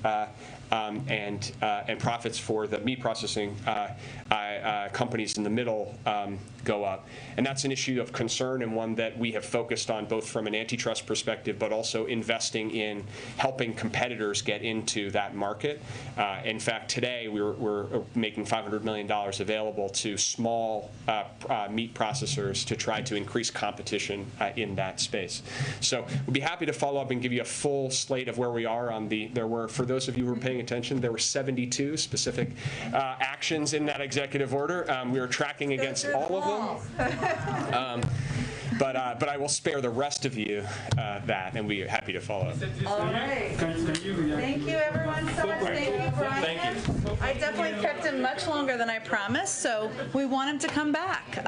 G: profits for the meat processing companies in the middle go up. And that's an issue of concern, and one that we have focused on both from an antitrust perspective, but also investing in helping competitors get into that market. In fact, today we're making $500 million available to small meat processors to try to increase competition in that space. So we'll be happy to follow up and give you a full slate of where we are on there were, for those of you who were paying attention, there were 72 specific actions in that executive order. We were tracking against all of them. But I will spare the rest of you that, and we're happy to follow up.
F: All right. Thank you, everyone, so much. Thank you, Brian.
G: Thank you.
F: I definitely kept him much longer than I promised, so we want him to come back.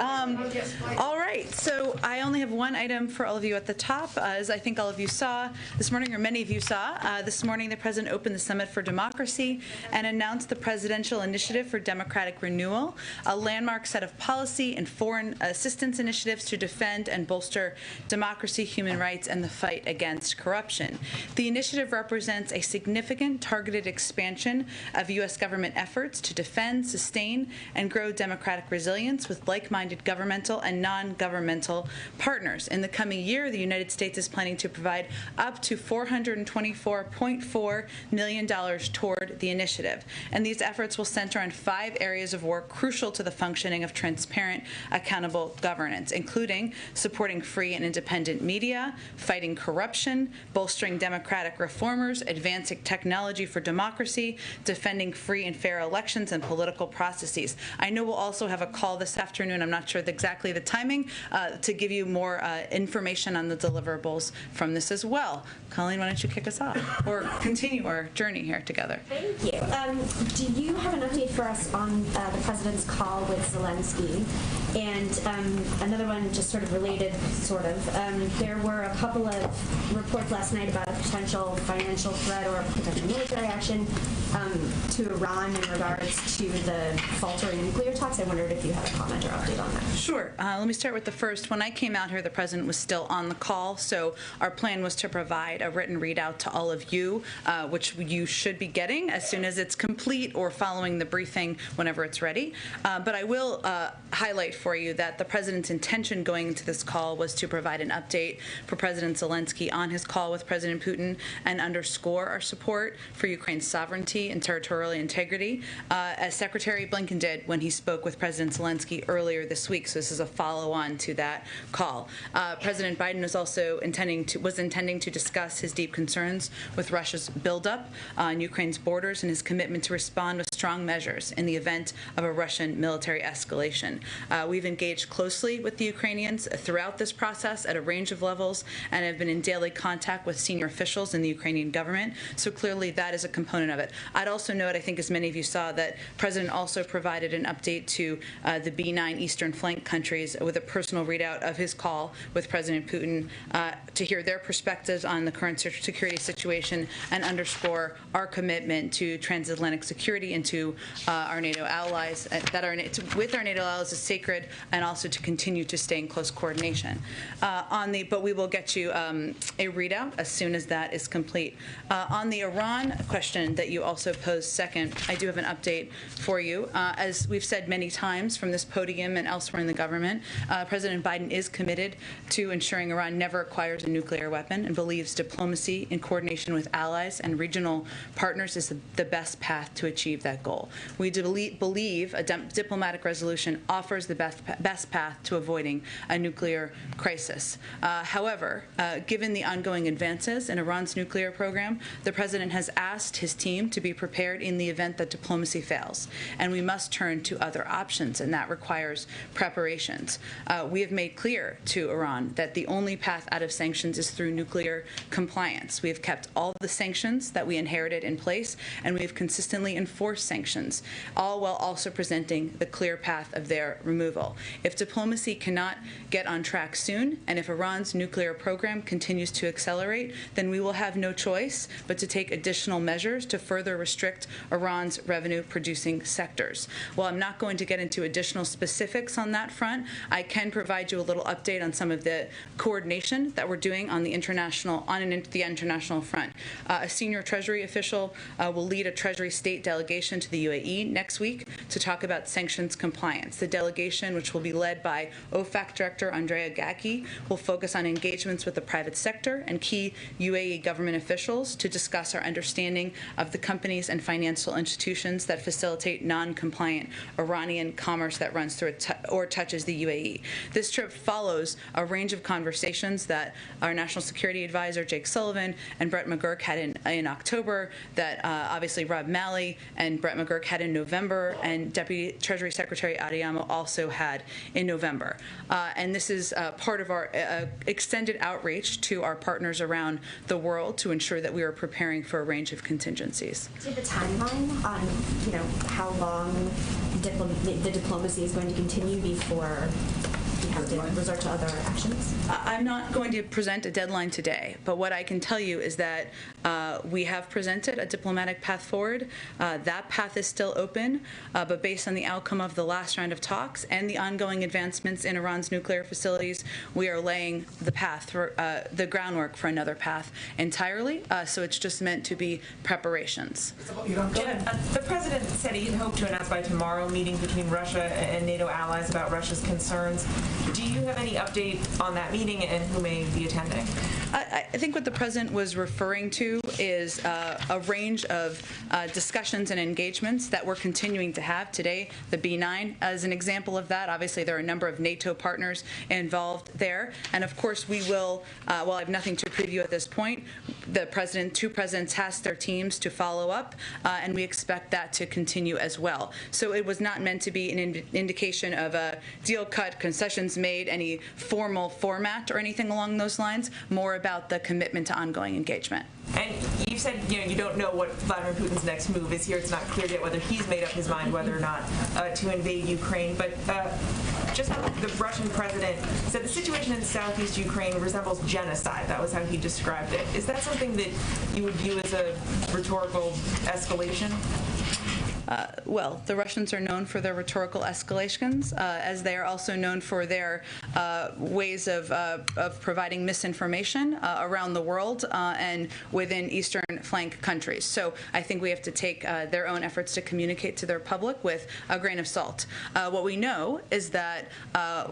F: All right, so I only have one item for all of you at the top. As I think all of you saw this morning, or many of you saw, this morning the President opened the Summit for Democracy and announced the Presidential Initiative for Democratic Renewal, a landmark set of policy and foreign assistance initiatives to defend and bolster democracy, human rights, and the fight against corruption. The initiative represents a significant targeted expansion of U.S. government efforts to defend, sustain, and grow democratic resilience with like-minded governmental and non-governmental partners. In the coming year, the United States is planning to provide up to $424.4 million toward the initiative. And these efforts will center on 5 areas of work crucial to the functioning of transparent, accountable governance, including supporting free and independent media, fighting corruption, bolstering democratic reformers, advancing technology for democracy, defending free and fair elections and political processes. I know we'll also have a call this afternoon, I'm not sure exactly the timing, to give you more information on the deliverables from this as well. Colleen, why don't you kick us off, or continue our journey here together?
L: Thank you. Do you have an update for us on the President's call with Zelensky? And another one just sort of related, there were a couple of reports last night about a potential financial threat or potential military action to Iran in regards to the faltering nuclear talks. I wondered if you had a comment or update on that.
F: Sure. Let me start with the first. When I came out here, the President was still on the call, so our plan was to provide a written readout to all of you, which you should be getting as soon as it's complete or following the briefing whenever it's ready. But I will highlight for you that the President's intention going into this call was to provide an update for President Zelensky on his call with President Putin and underscore our support for Ukraine's sovereignty and territorial integrity, as Secretary Blinken did when he spoke with President Zelensky earlier this week. So this is a follow-on to that call. President Biden was also intending to discuss his deep concerns with Russia's buildup on Ukraine's borders and his commitment to respond with strong measures in the event of a Russian military escalation. We've engaged closely with the Ukrainians throughout this process at a range of levels and have been in daily contact with senior officials in the Ukrainian government. So clearly that is a component of it. I'd also note, I think as many of you saw, that President also provided an update to the B9 Eastern Flank countries with a personal readout of his call with President Putin to hear their perspectives on the current security situation and underscore our commitment to transatlantic security and to our NATO allies. With our NATO allies, a sacred sacred, and also to continue to stay in close coordination. But we will get you a readout as soon as that is complete. On the Iran question that you also posed second, I do have an update for you. As we've said many times from this podium and elsewhere in the government, President Biden is committed to ensuring Iran never acquires a nuclear weapon and believes diplomacy in coordination with allies and regional partners is the best path to achieve that goal. We believe a diplomatic resolution offers the best path to avoiding a nuclear crisis. However, given the ongoing advances in Iran's nuclear program, the President has asked his team to be prepared in the event that diplomacy fails, and we must turn to other options, and that requires preparations. We have made clear to Iran that the only path out of sanctions is through nuclear compliance. We have kept all the sanctions that we inherited in place, and we have consistently enforced sanctions, all while also presenting the clear path of their removal. If diplomacy cannot get on track soon, and if Iran's nuclear program continues to accelerate, then we will have no choice but to take additional measures to further restrict Iran's revenue-producing sectors. While I'm not going to get into additional specifics on that front, I can provide you a little update on some of the coordination that we're doing on the international front. A senior Treasury official will lead a Treasury state delegation to the UAE next week to talk about sanctions compliance. The delegation, which will be led by OFAC Director Andrea Gacki, will focus on engagements with the private sector and key UAE government officials to discuss our understanding of the companies and financial institutions that facilitate non-compliant Iranian commerce that runs through or touches the UAE. This trip follows a range of conversations that our National Security Advisor, Jake Sullivan, and Brett McGurk had in October, that obviously Rob Malley and Brett McGurk had in November, and Deputy Treasury Secretary Adeyemo also had in November. And this is part of our extended outreach to our partners around the world to ensure that we are preparing for a range of contingencies.
R: Do you have a timeline on, how long the diplomacy is going to continue before you have to resort to other actions?
F: I'm not going to present a deadline today, but what I can tell you is that we have presented a diplomatic path forward. That path is still open, but based on the outcome of the last round of talks and the ongoing advancements in Iran's nuclear facilities, we are laying the path for the groundwork for another path entirely. So it's just meant to be preparations.
I: The president said he hoped to announce by tomorrow a meeting between Russia and NATO allies about Russia's concerns. Do you have any update on that meeting and who may be attending?
F: I think what the president was referring to is a range of discussions and engagements that we're continuing to have today. The B9 as an example of that. Obviously, there are a number of NATO partners involved there. And of course, we will, while I have nothing to preview at this point, two presidents tasked their teams to follow up, and we expect that to continue as well. So it was not meant to be an indication of a deal cut, concessions made, any formal format or anything along those lines, more about the commitment to ongoing engagement.
I: And you said you don't know what Vladimir Putin's next move is here. It's not clear yet whether he's made up his mind whether or not to invade Ukraine. But just the Russian president said the situation in southeast Ukraine resembles genocide. That was how he described it. Is that something that you would view as a rhetorical escalation?
F: Well, the Russians are known for their rhetorical escalations, as they are also known for their ways of providing misinformation around the world and within Eastern flank countries. So I think we have to take their own efforts to communicate to their public with a grain of salt. What we know is that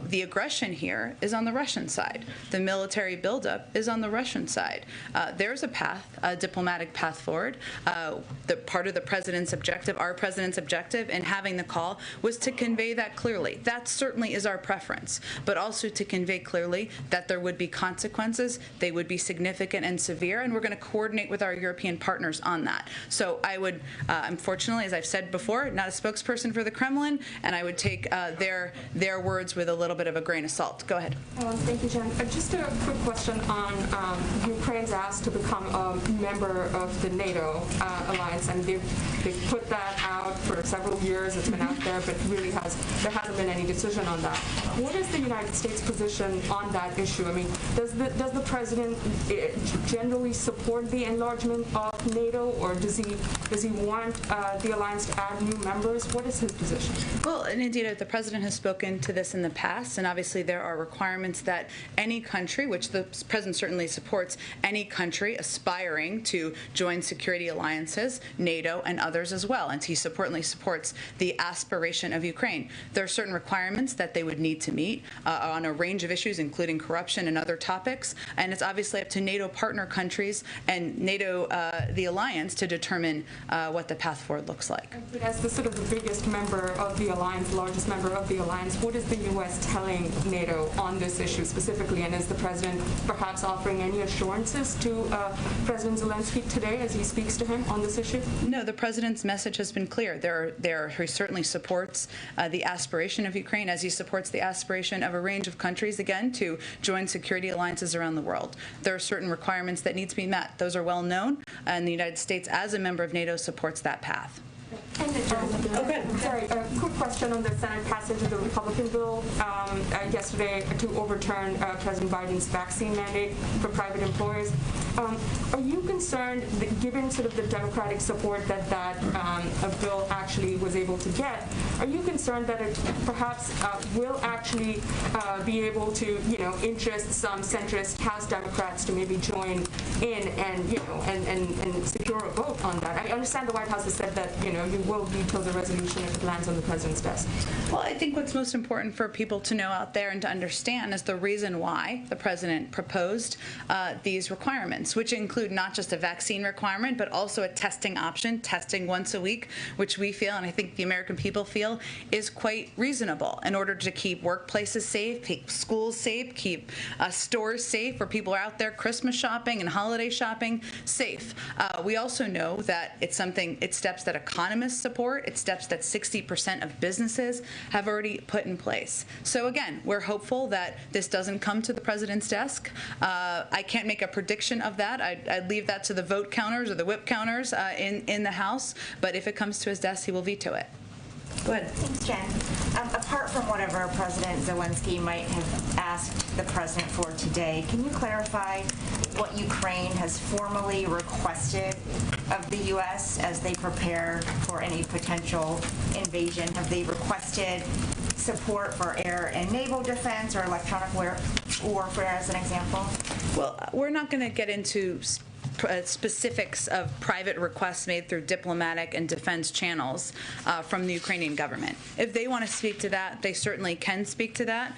F: the aggression here is on the Russian side. The military buildup is on the Russian side. There's a path, a diplomatic path forward. The part of the president's objective, our president's objective in having the call was to convey that clearly. That certainly is our preference, but also to convey clearly that there would be consequences, they would be significant and severe, and we're going to coordinate with our European partners on that. So I would, unfortunately, as I've said before, not a spokesperson for the Kremlin, and I would take their words with a little bit of a grain of salt. Go ahead.
J: Thank you, Jen. Just a quick question on Ukraine's ask to become a member of the NATO alliance, and they've put that out for several years. It's been out there, but really there hasn't been any decision on that. What is the United States position on that issue? I mean, does the president generally support the enlargement of NATO, or does he want the alliance to add new members? What is his position?
F: Well, and indeed, the president has spoken to this in the past, and obviously there are requirements that any country, which the president certainly supports, any country aspiring to join security alliances, NATO and others as well, and he certainly supports the aspiration of Ukraine. There are certain requirements that they would need to meet on a range of issues, including corruption and other topics, and it's obviously up to NATO partner countries and NATO, the alliance, to determine what the path forward looks like.
J: But as the sort of the biggest member of the alliance, largest member of the alliance, what is the U.S. telling NATO on this issue specifically, and is the president perhaps offering any assurances to President Zelensky today as he speaks to him on this issue?
F: No, the president's message has been clear. He certainly supports the aspiration of Ukraine, as he supports the aspiration of a range of countries, again, to join security alliances around the world. There are certain requirements that need to be met. Those are well known, and the United States, as a member of NATO, supports that path.
J: Sorry, a quick question on the Senate passage of the Republican bill yesterday to overturn President Biden's vaccine mandate for private employers. Are you concerned, that given sort of the Democratic support that bill actually was able to get, are you concerned that it perhaps will actually be able to, interest some centrist House Democrats to maybe join in and secure a vote on that? I understand the White House has said that, you will veto the resolution if it lands on the president's desk.
F: Well, I think what's most important for people to know out there and to understand is the reason why the president proposed these requirements, which include not just a vaccine requirement, but also a testing option, testing once a week, which we feel, and I think the American people feel, is quite reasonable in order to keep workplaces safe, keep schools safe, keep stores safe where people are out there Christmas shopping and holiday shopping safe. We also know that it's steps that economists support. It's steps that 60% of businesses have already put in place. So again, we're hopeful that this doesn't come to the president's desk. I can't make a prediction of that. I'd leave that to the vote counters or the whip counters in the House. But if it comes to his desk, he will veto it. Go ahead.
K: Thanks, Jen. Apart from whatever President Zelensky might have asked the president for today, can you clarify what Ukraine has formally requested of the U.S. as they prepare for any potential invasion? Have they requested support for air and naval defense or electronic warfare, as an example?
F: Well, we're not going to get into specifics of private requests made through diplomatic and defense channels from the Ukrainian government. If they want to speak to that, they certainly can speak to that.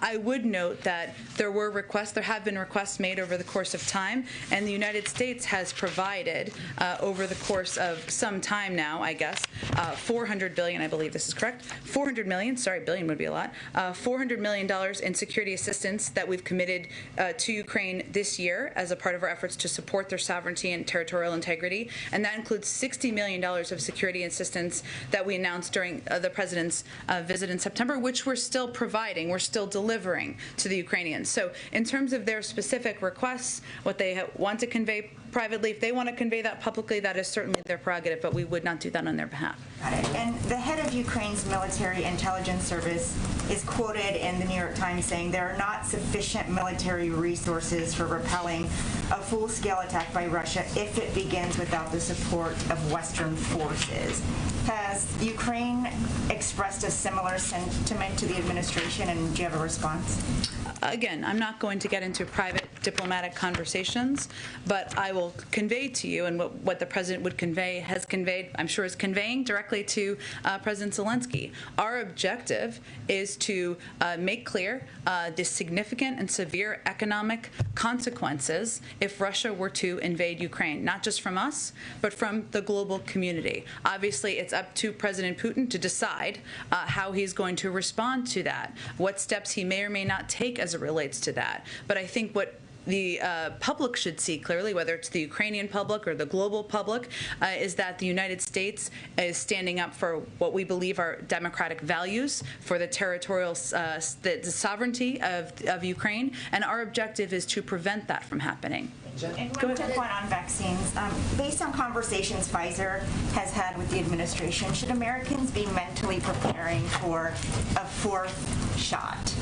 F: I would note that there have been requests made over the course of time, and the United States has provided over the course of some time now, I guess, $400 billion, I believe this is correct, $400 million, sorry, billion would be a lot, $400 million in security assistance that we've committed to Ukraine this year as a part of our efforts to support their sovereignty and territorial integrity, and that includes $60 million of security assistance that we announced during the president's visit in September, which we're still providing, we're still delivering to the Ukrainians. So in terms of their specific requests, what they want to convey privately, if they want to convey that publicly, that is certainly their prerogative, but we would not do that on their behalf.
K: Got it. And the head of Ukraine's military intelligence service is quoted in the New York Times saying there are not sufficient military resources for repelling a full-scale attack by Russia if it begins without the support of Western forces. Has Ukraine expressed a similar sentiment to the administration, and do you have a response?
F: Again, I'm not going to get into private diplomatic conversations, but I will convey to you, and what the president would convey, has conveyed, I'm sure is conveying directly to President Zelensky. Our objective is to make clear the significant and severe economic consequences if Russia were to invade Ukraine, not just from us, but from the global community. Obviously, it's up to President Putin to decide how he's going to respond to that, what steps he may or may not take as it relates to that. But I think what the public should see clearly, whether it's the Ukrainian public or the global public, is that the United States is standing up for what we believe are democratic values, for the territorial the sovereignty of Ukraine, and our objective is to prevent that from happening.
K: And one quick point on vaccines. Based on conversations Pfizer has had with the administration, should Americans be mentally preparing for a fourth shot?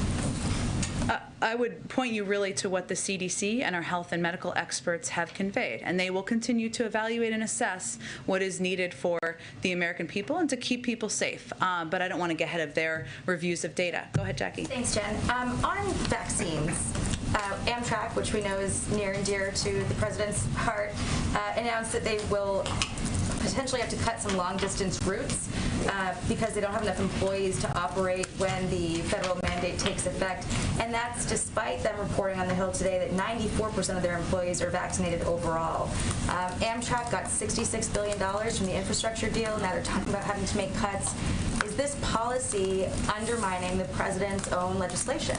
F: I would point you really to what the CDC and our health and medical experts have conveyed, and they will continue to evaluate and assess what is needed for the American people and to keep people safe. But I don't want to get ahead of their reviews of data. Go ahead, Jackie.
L: Thanks, Jen. On vaccines, Amtrak, which we know is near and dear to the president's heart, announced that they will potentially have to cut some long-distance routes because they don't have enough employees to operate when the federal mandate takes effect. And that's despite them reporting on the Hill today that 94% of their employees are vaccinated overall. Amtrak got $66 billion from the infrastructure deal. Now they're talking about having to make cuts. Is this policy undermining the president's own legislation?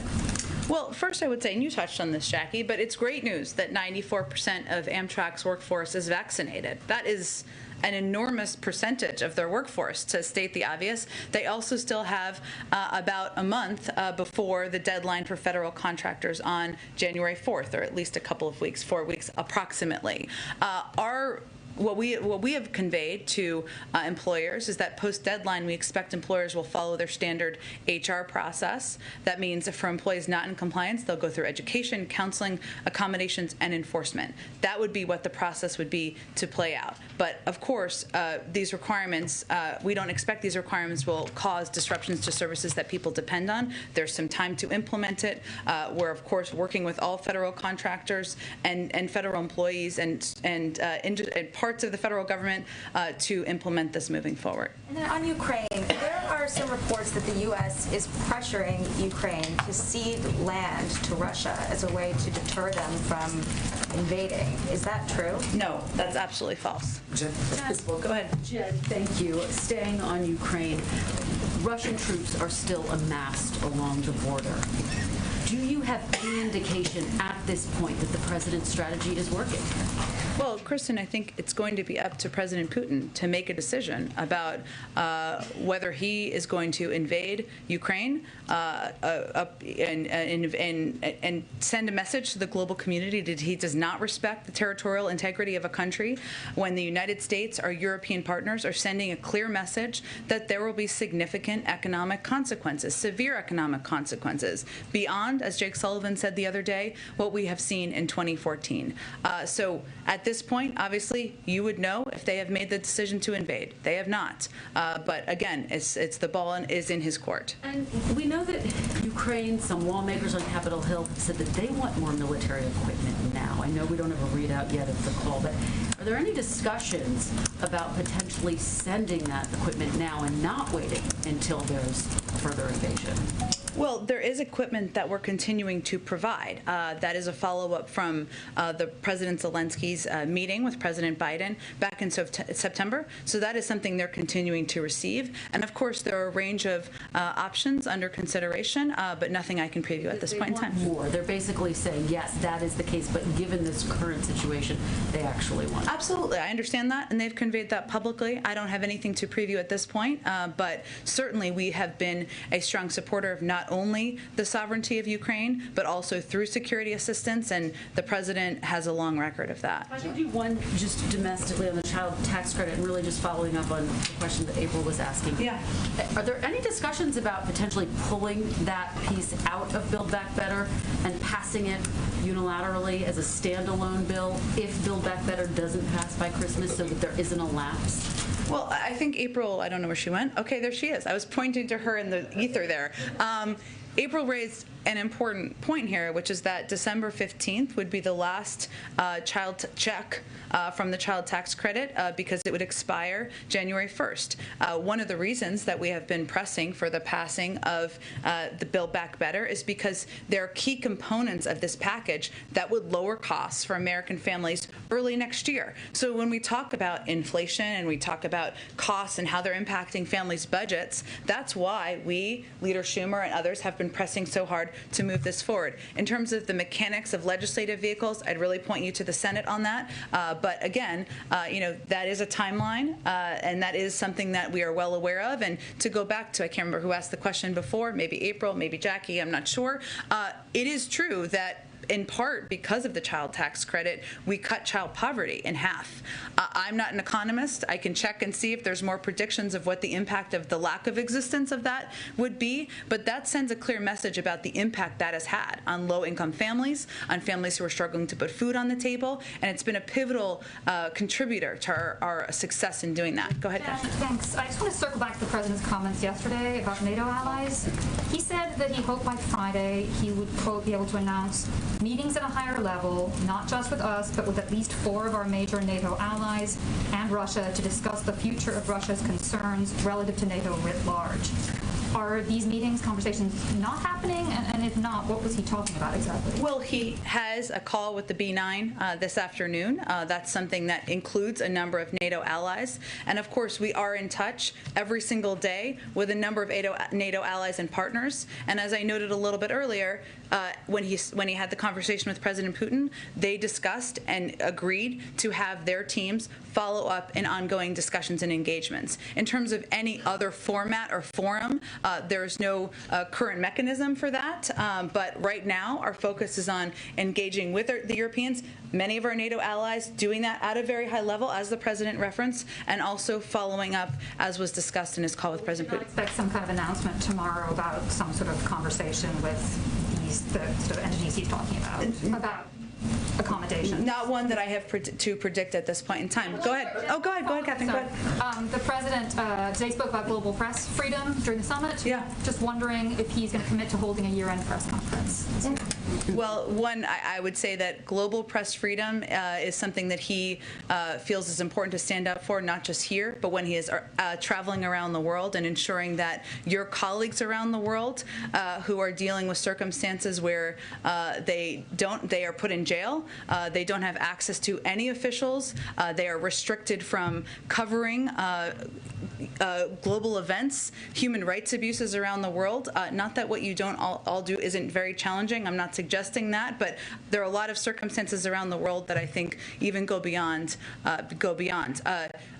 F: Well, first I would say, and you touched on this, Jackie, but it's great news that 94% of Amtrak's workforce is vaccinated. That is an enormous percentage of their workforce, to state the obvious. They also still have about a month before the deadline for federal contractors on January 4th, or at least a couple of weeks, 4 weeks approximately. What we have conveyed to employers is that post-deadline, we expect employers will follow their standard HR process. That means for employees not in compliance, they'll go through education, counseling, accommodations, and enforcement. That would be what the process would be to play out. But of course, these requirements, we don't expect these requirements will cause disruptions to services that people depend on. There's some time to implement it. We're of course working with all federal contractors and federal employees and parts of the federal government to implement this moving forward.
L: And then on Ukraine, there are some reports that the U.S. is pressuring Ukraine to cede land to Russia as a way to deter them from invading. Is that true?
F: No, that's absolutely false.
H: Jen?
F: Well, go ahead.
H: Jen, thank you. Staying on Ukraine, Russian troops are still amassed along the border. Do you have any indication at this point that the president's strategy is working?
F: Well, Kristen, I think it's going to be up to President Putin to make a decision about whether he is going to invade Ukraine and send a message to the global community that he does not respect the territorial integrity of a country, when the United States, our European partners, are sending a clear message that there will be significant economic consequences, severe economic consequences, beyond, as Jake Sullivan said the other day, what we have seen in 2014. So at this point, obviously, you would know if they have made the decision to invade. They have not. But again, it's the ball is in his court.
H: And we know that Ukraine, some lawmakers on Capitol Hill have said that they want more military equipment now. I know we don't have a readout yet of the call, but are there any discussions about potentially sending that equipment now and not waiting until there's further invasion?
F: Well, there is equipment that we're continuing to provide. That is a follow-up from the President Zelensky's meeting with President Biden back in September. So that is something they're continuing to receive. And of course, there are a range of options under consideration, but nothing I can preview at this point in time.
H: More. They're basically saying, yes, that is the case, but given this current situation, they actually want it.
F: Absolutely. I understand that, and they've conveyed that publicly. I don't have anything to preview at this point, but certainly we have been a strong supporter of not only the sovereignty of Ukraine, but also through security assistance, and the president has a long record of that.
H: If I could do one just domestically on the child tax credit, and really just following up on the question that April was asking.
F: Yeah.
H: Are there any discussions about potentially pulling that piece out of Build Back Better and passing it unilaterally as a standalone bill if Build Back Better doesn't pass by Christmas, so that there isn't a lapse?
F: Well, I think April, I don't know where she went. Okay, there she is. I was pointing to her in the ether there. April raised an important point here, which is that December 15th would be the last child check from the child tax credit because it would expire January 1st. One of the reasons that we have been pressing for the passing of the Build Back Better is because there are key components of this package that would lower costs for American families early next year. So when we talk about inflation and we talk about costs and how they're impacting families' budgets, that's why we, Leader Schumer and others, have been pressing so hard to move this forward. In terms of the mechanics of legislative vehicles, I'd really point you to the Senate on that. But again, that is a timeline, and that is something that we are well aware of. And to go back to, I can't remember who asked the question before, maybe April, maybe Jackie, I'm not sure. It is true that in part because of the child tax credit, we cut child poverty in half. I'm not an economist. I can check and see if there's more predictions of what the impact of the lack of existence of that would be, but that sends a clear message about the impact that has had on low-income families, on families who are struggling to put food on the table, and it's been a pivotal contributor to our success in doing that. Go ahead, Kash.
S: Thanks. I just want to circle back to the President's comments yesterday about NATO allies. He said that he hoped by Friday he would, quote, be able to announce meetings at a higher level, not just with us, but with at least 4 of our major NATO allies and Russia to discuss the future of Russia's concerns relative to NATO writ large. Are these meetings, conversations not happening? And if not, what was he talking about exactly?
F: Well, he has a call with the B9 this afternoon. That's something that includes a number of NATO allies. And of course, we are in touch every single day with a number of NATO allies and partners. And as I noted a little bit earlier, when he had the conversation with President Putin, they discussed and agreed to have their teams follow up in ongoing discussions and engagements. In terms of any other format or forum, there's no current mechanism for that, but right now our focus is on engaging with the Europeans, many of our NATO allies, doing that at a very high level, as the President referenced, and also following up, as was discussed in his call with President Putin.
S: I expect some kind of announcement tomorrow about some sort of conversation with the sort of entities he's talking about accommodation.
F: Not one that I have to predict at this point in time. Go ahead. Oh, go ahead, Catherine. Go ahead.
S: The President today spoke about global press freedom during the summit. Yeah. Just wondering if he's going to commit to holding a year-end press conference.
F: Well, one, I would say that global press freedom is something that he feels is important to stand up for, not just here, but when he is traveling around the world and ensuring that your colleagues around the world who are dealing with circumstances where they are put in jail, they don't have access to any officials, they are restricted from covering global events, human rights abuses around the world. Not that what you don't all do isn't very challenging. I'm not suggesting that, but there are a lot of circumstances around the world that I think even go beyond.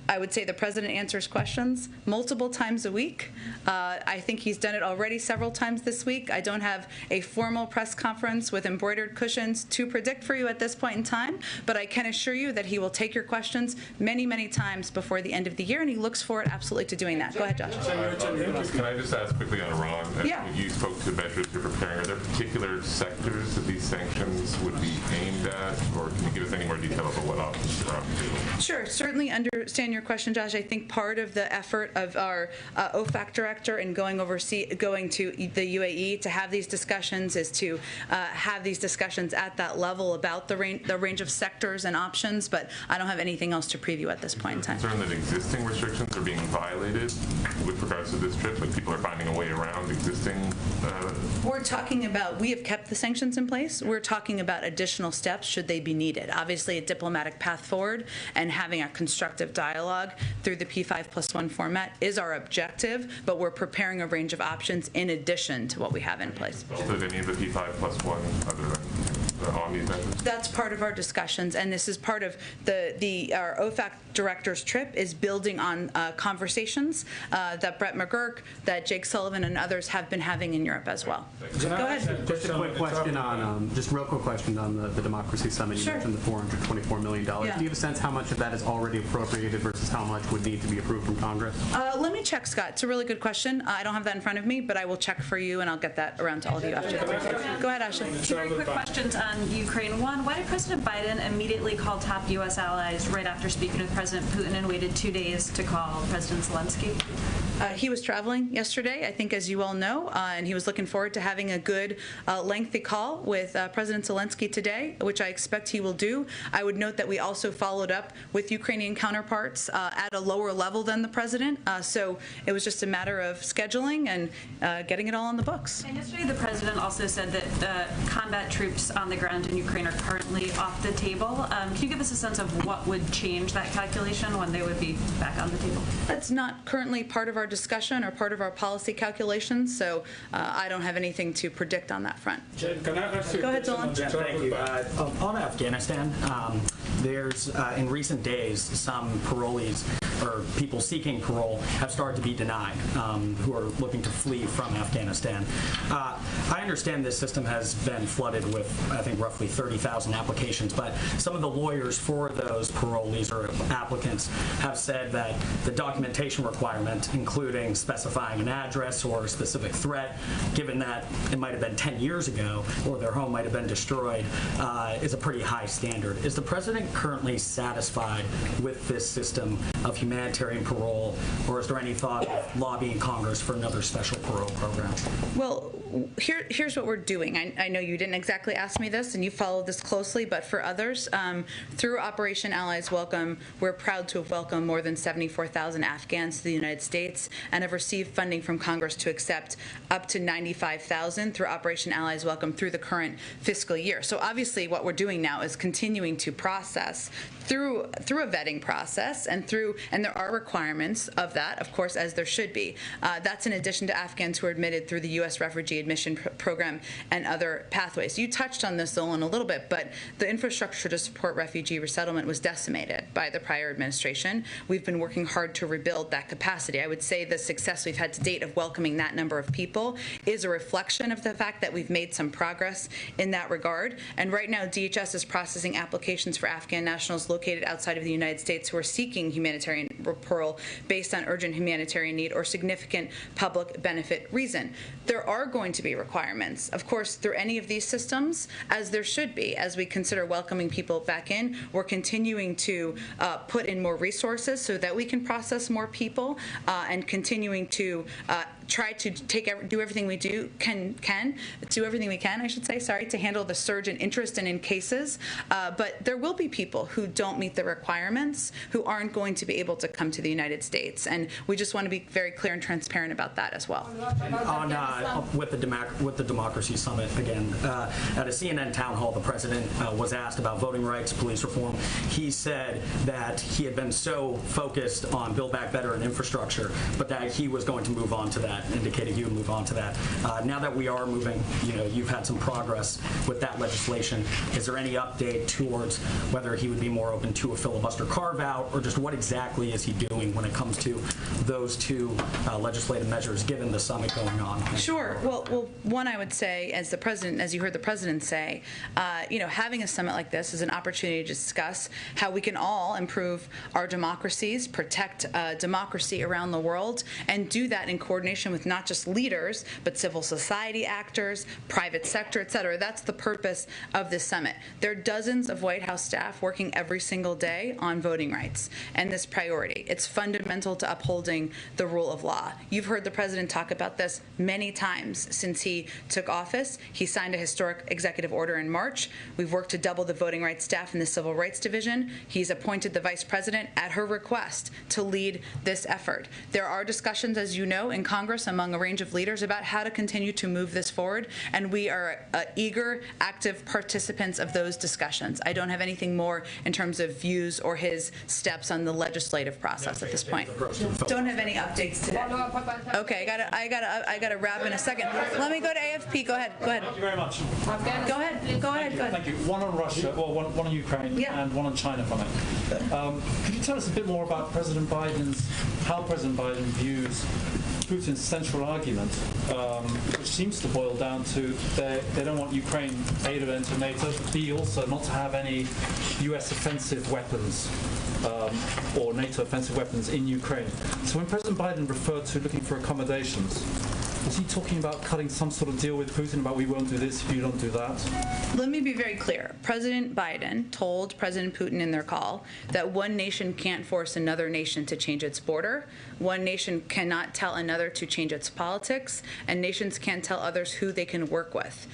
F: I would say the President answers questions multiple times a week. I think he's done it already several times this week. I don't have a formal press conference with embroidered cushions to predict for you at this point in time, but I can assure you that he will take your questions many, many times before the end of the year, and he looks forward absolutely to doing that. Go ahead, Josh.
N: Can I just ask quickly on Iran?
F: Yeah.
N: You spoke to measures you're preparing. Are there particular sectors that these sanctions would be aimed at, or can you give us any more detail about what options are on the table?
F: Sure. Certainly understand your question, Josh. I think part of the effort of our OFAC director in going to the UAE to have these discussions is to have these discussions at that level about the range of sectors and options, but I don't have anything else to preview at this point in time.
N: Is there concern that existing restrictions are being violated with regards to this trip, like people are finding a way around existing?
F: We're talking about, we have kept the sanctions in place. We're talking about additional steps should they be needed. Obviously, a diplomatic path forward and having a constructive dialogue through the P5+1 format is our objective, but we're preparing a range of options in addition to what we have in place.
N: Did any of the P5+1 other than on these measures?
F: That's part of our discussions, and this is part of our OFAC director's trip is building on conversations that Brett McGurk, that Jake Sullivan, and others have been having in Europe as well. Go ahead.
D: Just a quick question on, real quick question on the Democracy Summit. You mentioned the $424 million.
F: Yeah.
D: Do you have a sense how much of that is already appropriated versus how much would need to be approved from Congress?
F: Let me check, Scott. It's a really good question. I don't have that in front of me, but I will check for you, and I'll get that around to all of you after the briefing. Go ahead, Ashley.
A: Two very quick questions on Ukraine. One, why did President Biden immediately call top U.S. allies right after speaking with President Putin and waited 2 days to call President Zelensky?
F: He was traveling yesterday, I think, as you all know, and he was looking forward to having a good, lengthy call with President Zelensky today, which I expect he will do. I would note that we also followed up with Ukrainian counterparts at a lower level than the president, so it was just a matter of scheduling and getting it all on the books.
A: And yesterday, the president also said that combat troops on the ground in Ukraine are currently
T: off the table. Can you give us a sense of what would change that calculation when they would be back on the table?
F: That's not currently part of our discussion or part of our policy calculations, so I don't have anything to predict on that front.
U: Jen, can I ask you
F: Go ahead, Dylan.
U: Thank you.
V: On Afghanistan, there's in recent days some parolees or people seeking parole have started to be denied who are looking to flee from Afghanistan. I understand this system has been flooded with, I think, roughly 30,000 applications, but some of the lawyers for those parolees or applicants have said that the documentation requirement, including specifying an address or a specific threat, given that it might have been 10 years ago or their home might have been destroyed, is a pretty high standard. Is the president currently satisfied with this system of humanitarian parole, or is there any thought of lobbying Congress for another special parole program?
F: Well, here's what we're doing. I know you didn't exactly ask me this, and you followed this closely, but for others, through Operation Allies Welcome, we're proud to have welcomed more than 74,000 Afghans to the United States and have received funding from Congress to accept up to 95,000 through Operation Allies Welcome through the current fiscal year. So obviously what we're doing now is continuing to process through a vetting process and there are requirements of that, of course, as there should be. That's in addition to Afghans who are admitted through the U.S. Refugee Admission Program and other pathways. You touched on this, Zolan, a little bit, but the infrastructure to support refugee resettlement was decimated by the prior administration. We've been working hard to rebuild that capacity. I would say the success we've had to date of welcoming that number of people is a reflection of the fact that we've made some progress in that regard. And right now, DHS is processing applications for Afghan nationals located outside of the United States who are seeking humanitarian parole based on urgent humanitarian need or significant public benefit reason. There are going to be requirements, of course, through any of these systems, as there should be. As we consider welcoming people back in, we're continuing to put in more resources so that we can process more people and continuing to try to do everything we can, I should say, to handle the surge in interest and in cases. But there will be people who don't meet the requirements who aren't going to be able to come to the United States, and we just want to be very clear and transparent about that as well.
V: With the Democracy Summit again, at a CNN town hall, the president was asked about voting rights, police reform. He said that he had been so focused on Build Back Better and infrastructure, but that he was going to move on to that, indicated he would move on to that. Now that we are moving, you've had some progress with that legislation. Is there any update towards whether he would be more open to a filibuster carve-out, or just what exactly is he doing when it comes to those two legislative measures, given the summit going on?
F: Sure. Well, one, I would say, as you heard the president say, having a summit like this is an opportunity to discuss how we can all improve our democracies, protect democracy around the world, and do that in coordination with not just leaders, but civil society actors, private sector, et cetera. That's the purpose of this summit. There are dozens of White House staff working every single day on voting rights and this priority. It's fundamental to upholding the rule of law. You've heard the president talk about this many times since he took office. He signed a historic executive order in March. We've worked to double the voting rights staff in the Civil Rights Division. He's appointed the vice president at her request to lead this effort. There are discussions, as you know, in Congress among a range of leaders about how to continue to move this forward, and we are eager, active participants of those discussions. I don't have anything more in terms of views or his steps on the legislative process at this point. Don't have any updates today. Okay, I gotta wrap in a second. Let me go to AFP. Go ahead.
U: Thank you very much.
F: Go ahead.
U: Thank you. One on Russia, well, one on Ukraine, and one on China from it. Could you tell us a bit more about how President Biden views Putin's central argument, which seems to boil down to they don't want Ukraine, A, to enter NATO, but B, also not to have any U.S. offensive weapons or NATO offensive weapons in Ukraine. So when President Biden referred to looking for accommodations, was he talking about cutting some sort of deal with Putin about we won't do this if you don't do that?
F: Let me be very clear. President Biden told President Putin in their call that one nation can't force another nation to change its border. One nation cannot tell another to change its politics, and nations can't tell others who they can work with.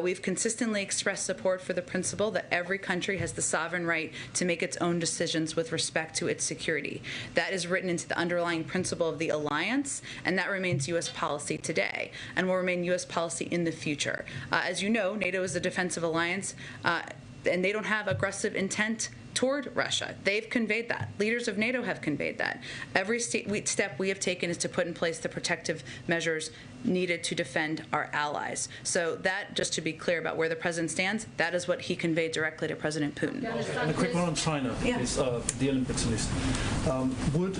F: We've consistently expressed support for the principle that every country has the sovereign right to make its own decisions with respect to its security. That is written into the underlying principle of the alliance, and that remains U.S. policy today and will remain U.S. policy in the future. As you know, NATO is a defensive alliance and they don't have aggressive intent toward Russia. They've conveyed that. Leaders of NATO have conveyed that. Every step we have taken is to put in place the protective measures needed to defend our allies. So that, just to be clear about where the president stands, that is what he conveyed directly to President Putin.
U: And a quick one on China, is the Olympics at least. Would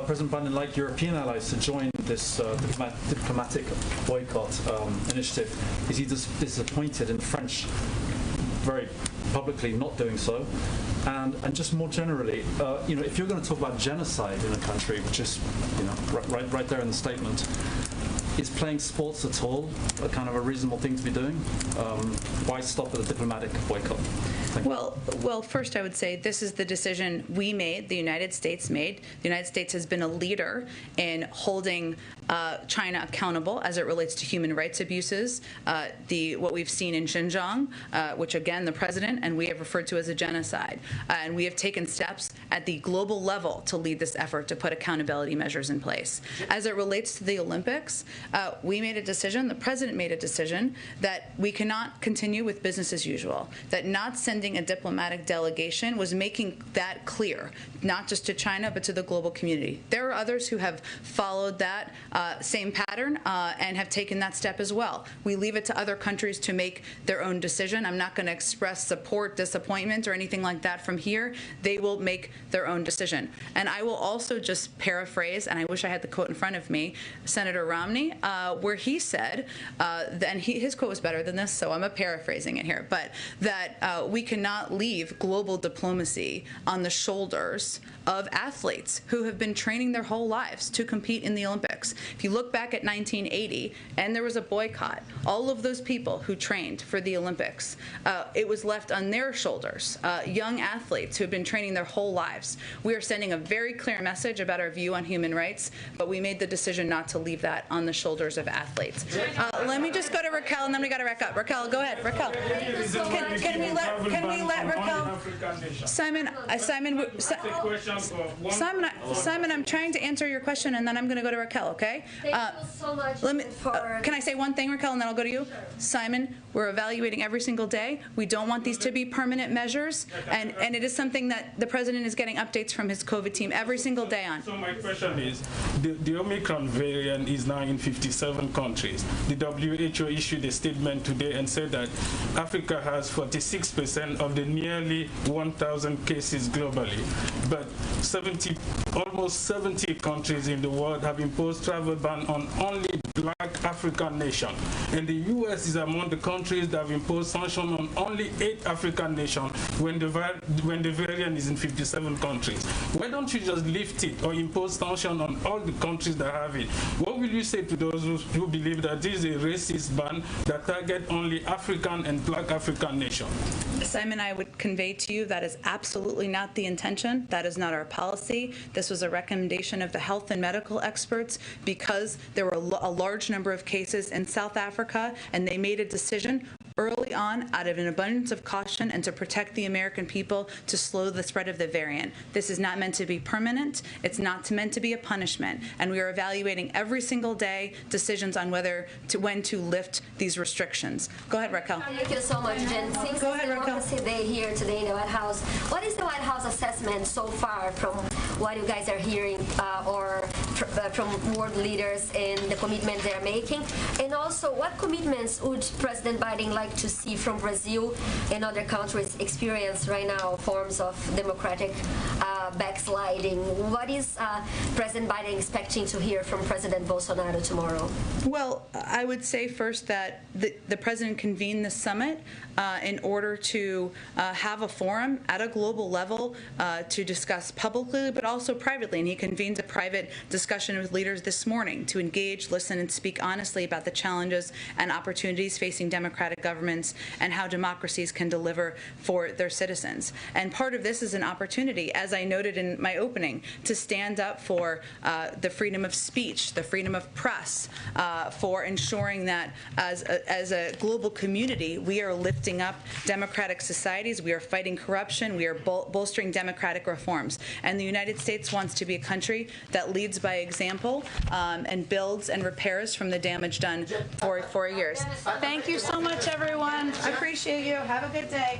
U: President Biden like European allies to join this diplomatic boycott initiative? Is he disappointed in the French very publicly not doing so? And just more generally, if you're going to talk about genocide in a country, which is, right there in the statement, is playing sports at all a kind of a reasonable thing to be doing? Why stop at a diplomatic boycott?
F: Well, first I would say this is the decision we made, the United States made. The United States has been a leader in holding China accountable as it relates to human rights abuses. What we've seen in Xinjiang, which again the president and we have referred to as a genocide, and we have taken steps at the global level to lead this effort to put accountability measures in place. As it relates to the Olympics, we made a decision, the president made a decision, that we cannot continue with business as usual, that not sending a diplomatic delegation was making that clear, not just to China, but to the global community. There are others who have followed that same pattern and have taken that step as well. We leave it to other countries to make their own decision. I'm not going to express support, disappointment, or anything like that from here. They will make their own decision. And I will also just paraphrase, and I wish I had the quote in front of me, Senator Romney, where he said, and his quote was better than this, so I'm paraphrasing it here, but that we cannot leave global diplomacy on the shoulders of athletes who have been training their whole lives to compete in the Olympics. If you look back at 1980, and there was a boycott, all of those people who trained for the Olympics, it was left on their shoulders, young athletes who have been training their whole lives. We are sending a very clear message about our view on human rights, but we made the decision not to leave that on the shoulders of athletes. Let me just go to Raquel, and then we got to wrap up. Raquel, go ahead. Raquel, can we let Raquel? Simon, I'm trying to answer your question, and then I'm going to go to Raquel. Okay?
L: Thank you so much.
F: Can I say one thing, Raquel, and then I'll go to you? Sure. Simon, we're evaluating every single day. We don't want these to be permanent measures, and it is something that the president is getting updates from his COVID team every single day on.
B: So my question is, the Omicron variant is now in 57 countries. The WHO issued a statement today and said that Africa has 46% of the nearly 1,000 cases globally, but almost 70 countries in the world have imposed travel ban on only black African nations. And the U.S. is among the countries that have imposed sanctions on only 8 African nations when the variant is in 57 countries. Why don't you just lift it or impose sanctions on all the countries that have it? What will you say to those who believe that this is a racist ban that targets only African and black African nations?
F: Simon, I would convey to you that is absolutely not the intention. That is not our policy. This was a recommendation of the health and medical experts because there were a large number of cases in South Africa, and they made a decision early on out of an abundance of caution and to protect the American people to slow the spread of the variant. This is not meant to be permanent. It's not meant to be a punishment. And we are evaluating every single day decisions on when to lift these restrictions. Go ahead, Raquel.
L: Thank you so much, Jen. Since
F: Go ahead, Raquel.
L: Democracy Day here today in the White House, what is the White House assessment so far from what you guys are hearing or from world leaders and the commitments they're making? And also, what commitments would President Biden like to see from Brazil and other countries experience right now forms of democratic backsliding? What is President Biden expecting to hear from President Bolsonaro tomorrow?
F: Well, I would say first that the president convened this summit in order to have a forum at a global level to discuss publicly but also privately, and he convened a private discussion with leaders this morning to engage, listen, and speak honestly about the challenges and opportunities facing democratic governments and how democracies can deliver for their citizens. And part of this is an opportunity, as I noted in my opening, to stand up for the freedom of speech, the freedom of press, for ensuring that as a global community, we are lifting up democratic societies, we are fighting corruption, we are bolstering democratic reforms. And the United States wants to be a country that leads by example and builds and repairs from the damage done for 4 years. Thank you so much, everyone. I appreciate you. Have a good day.